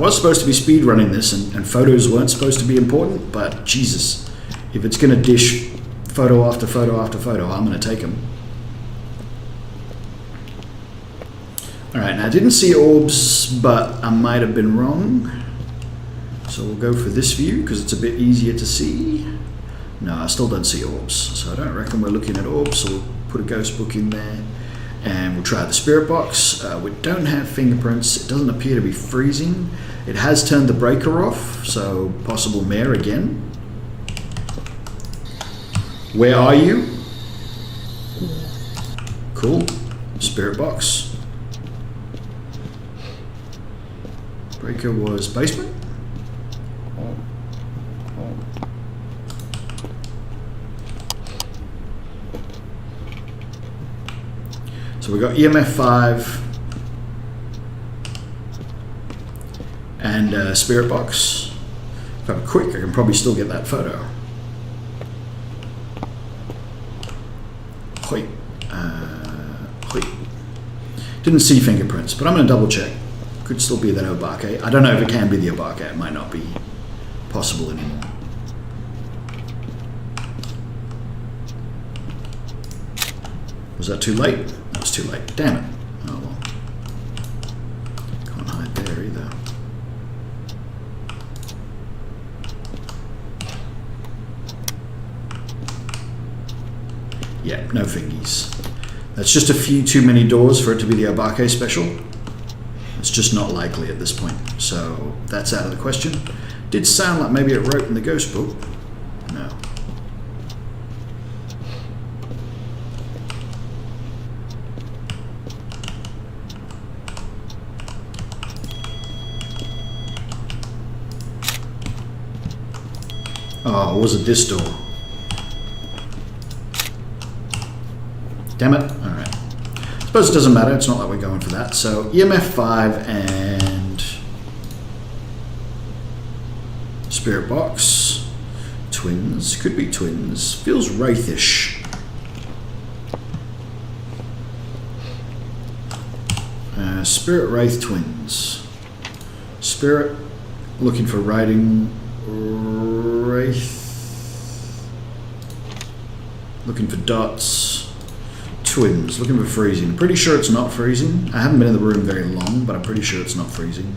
was supposed to be speed running this, and photos weren't supposed to be important, but Jesus, if it's going to dish photo after photo after photo, I'm going to take them. Alright, now I didn't see orbs, but I might have been wrong. So we'll go for this view because it's a bit easier to see. No, I still don't see orbs, so I don't reckon we're looking at orbs, so we'll put a ghost book in there. And we'll try the spirit box. We don't have fingerprints. It doesn't appear to be freezing. It has turned the breaker off, so possible mare again. Where are you? Cool. Spirit box. Breaker was basement. So we got EMF 5 and spirit box. If I'm quick, I can probably still get that photo. Hoi. Hoi. Didn't see fingerprints, but I'm going to double check. Could still be that Obake. I don't know if it can be the Obake. It might not be possible anymore. Was that too late? That was too late. Damn it. Oh well. Can't hide there either. Yeah, no fingies. That's just a few too many doors for it to be the Obake special. It's just not likely at this point. So that's out of the question. Did sound like maybe it wrote in the ghost book. No. Oh, was it this door? Damn it. Alright. Suppose it doesn't matter. It's not like we're going for that. So EMF 5 and spirit box. Twins. Could be twins. Feels wraithish. Spirit Wraith twins. Spirit looking for writing. Wraith. Looking for dots. Twins. Looking for freezing. Pretty sure it's not freezing. I haven't been in the room very long, but I'm pretty sure it's not freezing.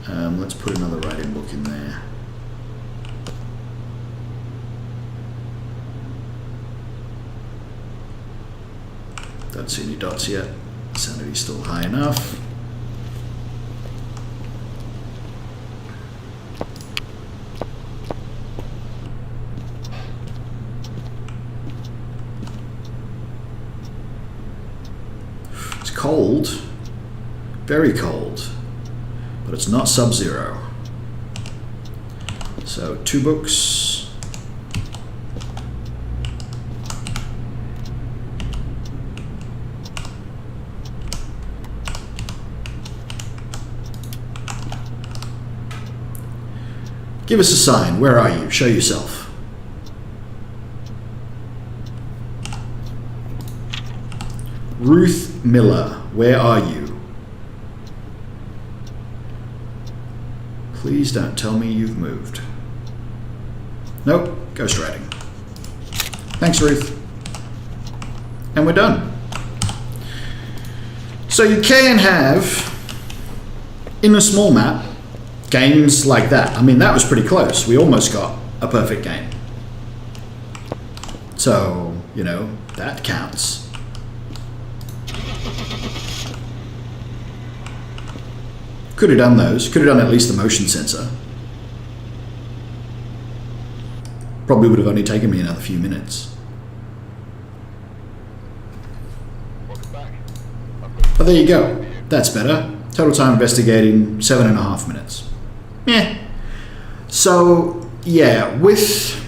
Let's put another writing book in there. Don't see any dots yet. Sanity's still high enough. It's cold, very cold, but it's not sub-zero. So 2 books. Give us a sign. Where are you? Show yourself. Ruth Miller, where are you? Please don't tell me you've moved. Nope, ghostwriting. Thanks, Ruth. And we're done. So you can have, in a small map, games like that. I mean, that was pretty close. We almost got a perfect game. So, you know, that counts. Could have done those. Could have done at least the motion sensor. Probably would have only taken me another few minutes. But there you go. That's better. Total time investigating, 7.5 minutes. Yeah. So, yeah, with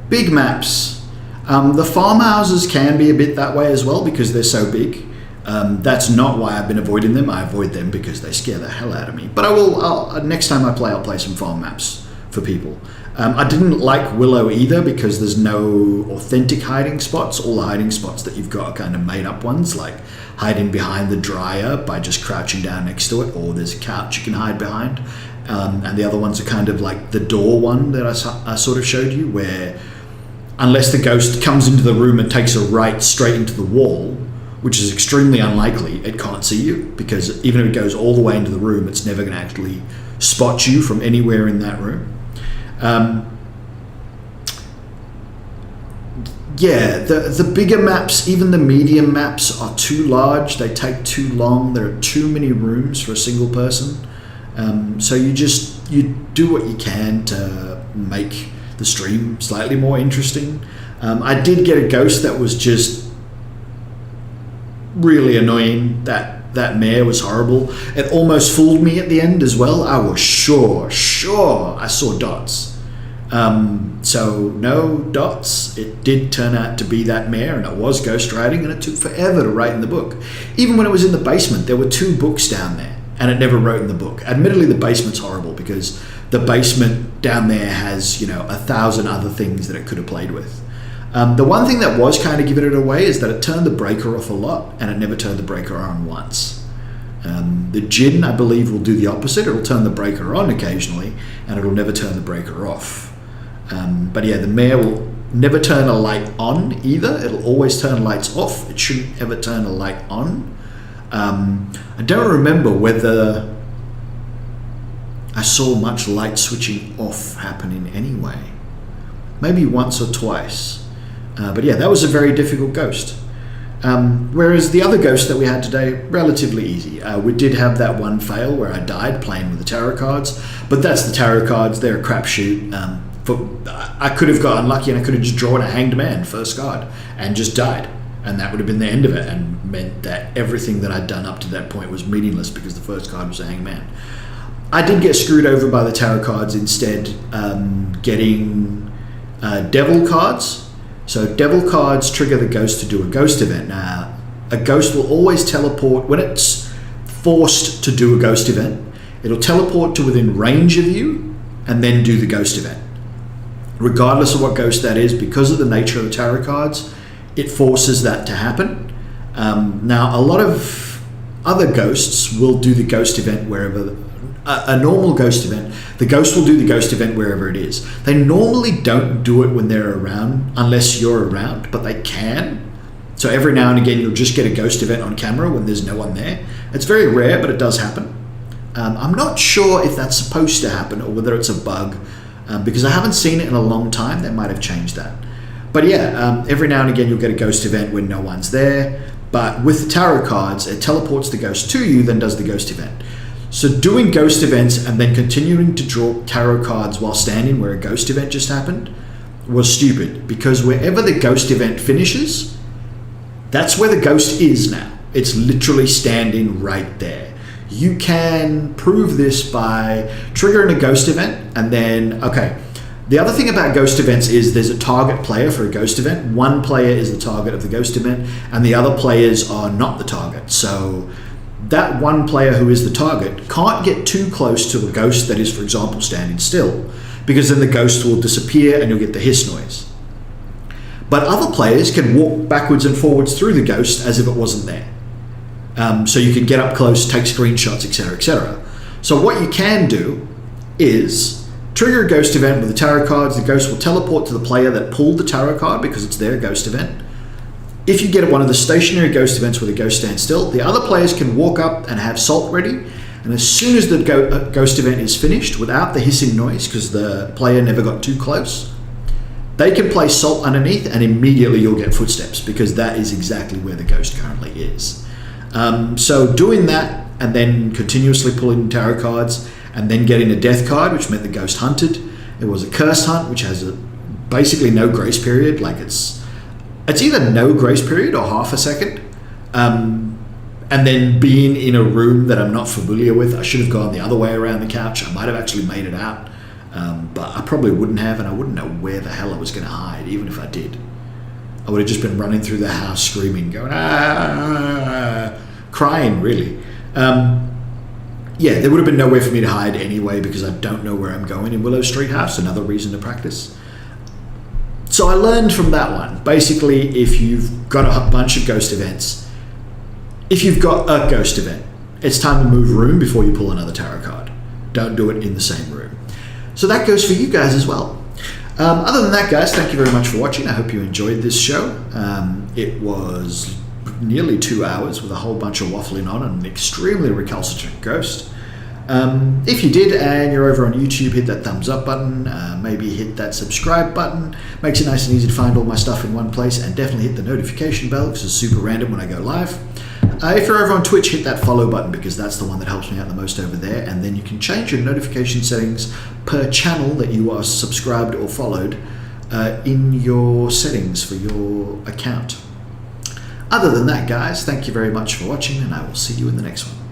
big maps, the farmhouses can be a bit that way as well because they're so big. That's not why I've been avoiding them. I avoid them because they scare the hell out of me. But I will, next time I play, I'll play some farm maps for people. I didn't like Willow either because there's no authentic hiding spots. All the hiding spots that you've got are kind of made up ones, like hiding behind the dryer by just crouching down next to it, or there's a couch you can hide behind. And the other ones are kind of like the door one that I sort of showed you, where unless the ghost comes into the room and takes a right straight into the wall, which is extremely unlikely, it can't see you, because even if it goes all the way into the room, it's never going to actually spot you from anywhere in that room. The bigger maps, even the medium maps, are too large. They take too long. There are too many rooms for a single person. So you do what you can to make the stream slightly more interesting. I did get a ghost that was just really annoying. That mare was horrible. It almost fooled me at the end as well. I was sure I saw dots. So no dots. It did turn out to be that mare, and it was ghost writing, and it took forever to write in the book. Even when it was in the basement, there were 2 books down there, and it never wrote in the book. Admittedly, the basement's horrible because the basement down there has, 1,000 other things that it could have played with. The one thing that was kind of giving it away is that it turned the breaker off a lot, and it never turned the breaker on once. The Djinn, I believe, will do the opposite. It'll turn the breaker on occasionally, and it'll never turn the breaker off. But yeah, the mare will never turn a light on either. It'll always turn lights off. It shouldn't ever turn a light on. I don't remember whether I saw much light switching off happening anyway. Maybe once or twice. But yeah, that was a very difficult ghost. Whereas the other ghost that we had today, relatively easy. We did have that one fail where I died playing with the tarot cards, but that's the tarot cards. They're a crapshoot. I could have got unlucky and I could have just drawn a hanged man first card and just died. And that would have been the end of it, and meant that everything that I'd done up to that point was meaningless because the first card was a hanged man. I did get screwed over by the tarot cards instead, getting devil cards. So devil cards trigger the ghost to do a ghost event. Now, a ghost will always teleport when it's forced to do a ghost event. It'll teleport to within range of you and then do the ghost event. Regardless of what ghost that is, because of the nature of the tarot cards, it forces that to happen. Now, a lot of other ghosts will do the ghost event wherever. A normal ghost event, the ghost will do the ghost event wherever it is. They normally don't do it when they're around, unless you're around, but they can. So every now and again, you'll just get a ghost event on camera when there's no one there. It's very rare, but it does happen. I'm not sure if that's supposed to happen or whether it's a bug, because I haven't seen it in a long time. They might have changed that. But yeah, every now and again, you'll get a ghost event when no one's there. But with the tarot cards, it teleports the ghost to you, then does the ghost event. So doing ghost events and then continuing to draw tarot cards while standing where a ghost event just happened was stupid, because wherever the ghost event finishes, that's where the ghost is now. It's literally standing right there. You can prove this by triggering a ghost event and then, okay, the other thing about ghost events is there's a target player for a ghost event. One player is the target of the ghost event and the other players are not the target. So that one player who is the target can't get too close to a ghost that is, for example, standing still, because then the ghost will disappear and you'll get the hiss noise. But other players can walk backwards and forwards through the ghost as if it wasn't there. So you can get up close, take screenshots, etc., etc. So what you can do is trigger a ghost event with the tarot cards. The ghost will teleport to the player that pulled the tarot card because it's their ghost event. If you get one of the stationary ghost events where the ghost stands still, the other players can walk up and have salt ready, and as soon as the ghost event is finished, without the hissing noise, because the player never got too close, they can place salt underneath and immediately you'll get footsteps, because that is exactly where the ghost currently is. So doing that and then continuously pulling tarot cards and then getting a death card, which meant the ghost hunted. It was a curse hunt, which has basically no grace period. Like it's either no grace period or half a second. And then being in a room that I'm not familiar with, I should have gone the other way around the couch. I might have actually made it out, but I probably wouldn't have, and I wouldn't know where the hell I was going to hide, even if I did. I would have just been running through the house screaming, going, crying, really. yeah, there would have been nowhere for me to hide anyway because I don't know where I'm going in Willow Street House. Another reason to practice. So I learned from that one. Basically, if you've got a bunch of ghost events, if you've got a ghost event, it's time to move room before you pull another tarot card. Don't do it in the same room. So that goes for you guys as well. Other than that, guys, thank you very much for watching. I hope you enjoyed this show. It was nearly 2 hours with a whole bunch of waffling on and an extremely recalcitrant ghost. If you did and you're over on YouTube, hit that thumbs up button, maybe hit that subscribe button. Makes it nice and easy to find all my stuff in one place, and definitely hit the notification bell because it's super random when I go live. If you're over on Twitch, hit that follow button because that's the one that helps me out the most over there, and then you can change your notification settings per channel that you are subscribed or followed in your settings for your account. Other than that, guys, thank you very much for watching, and I will see you in the next one.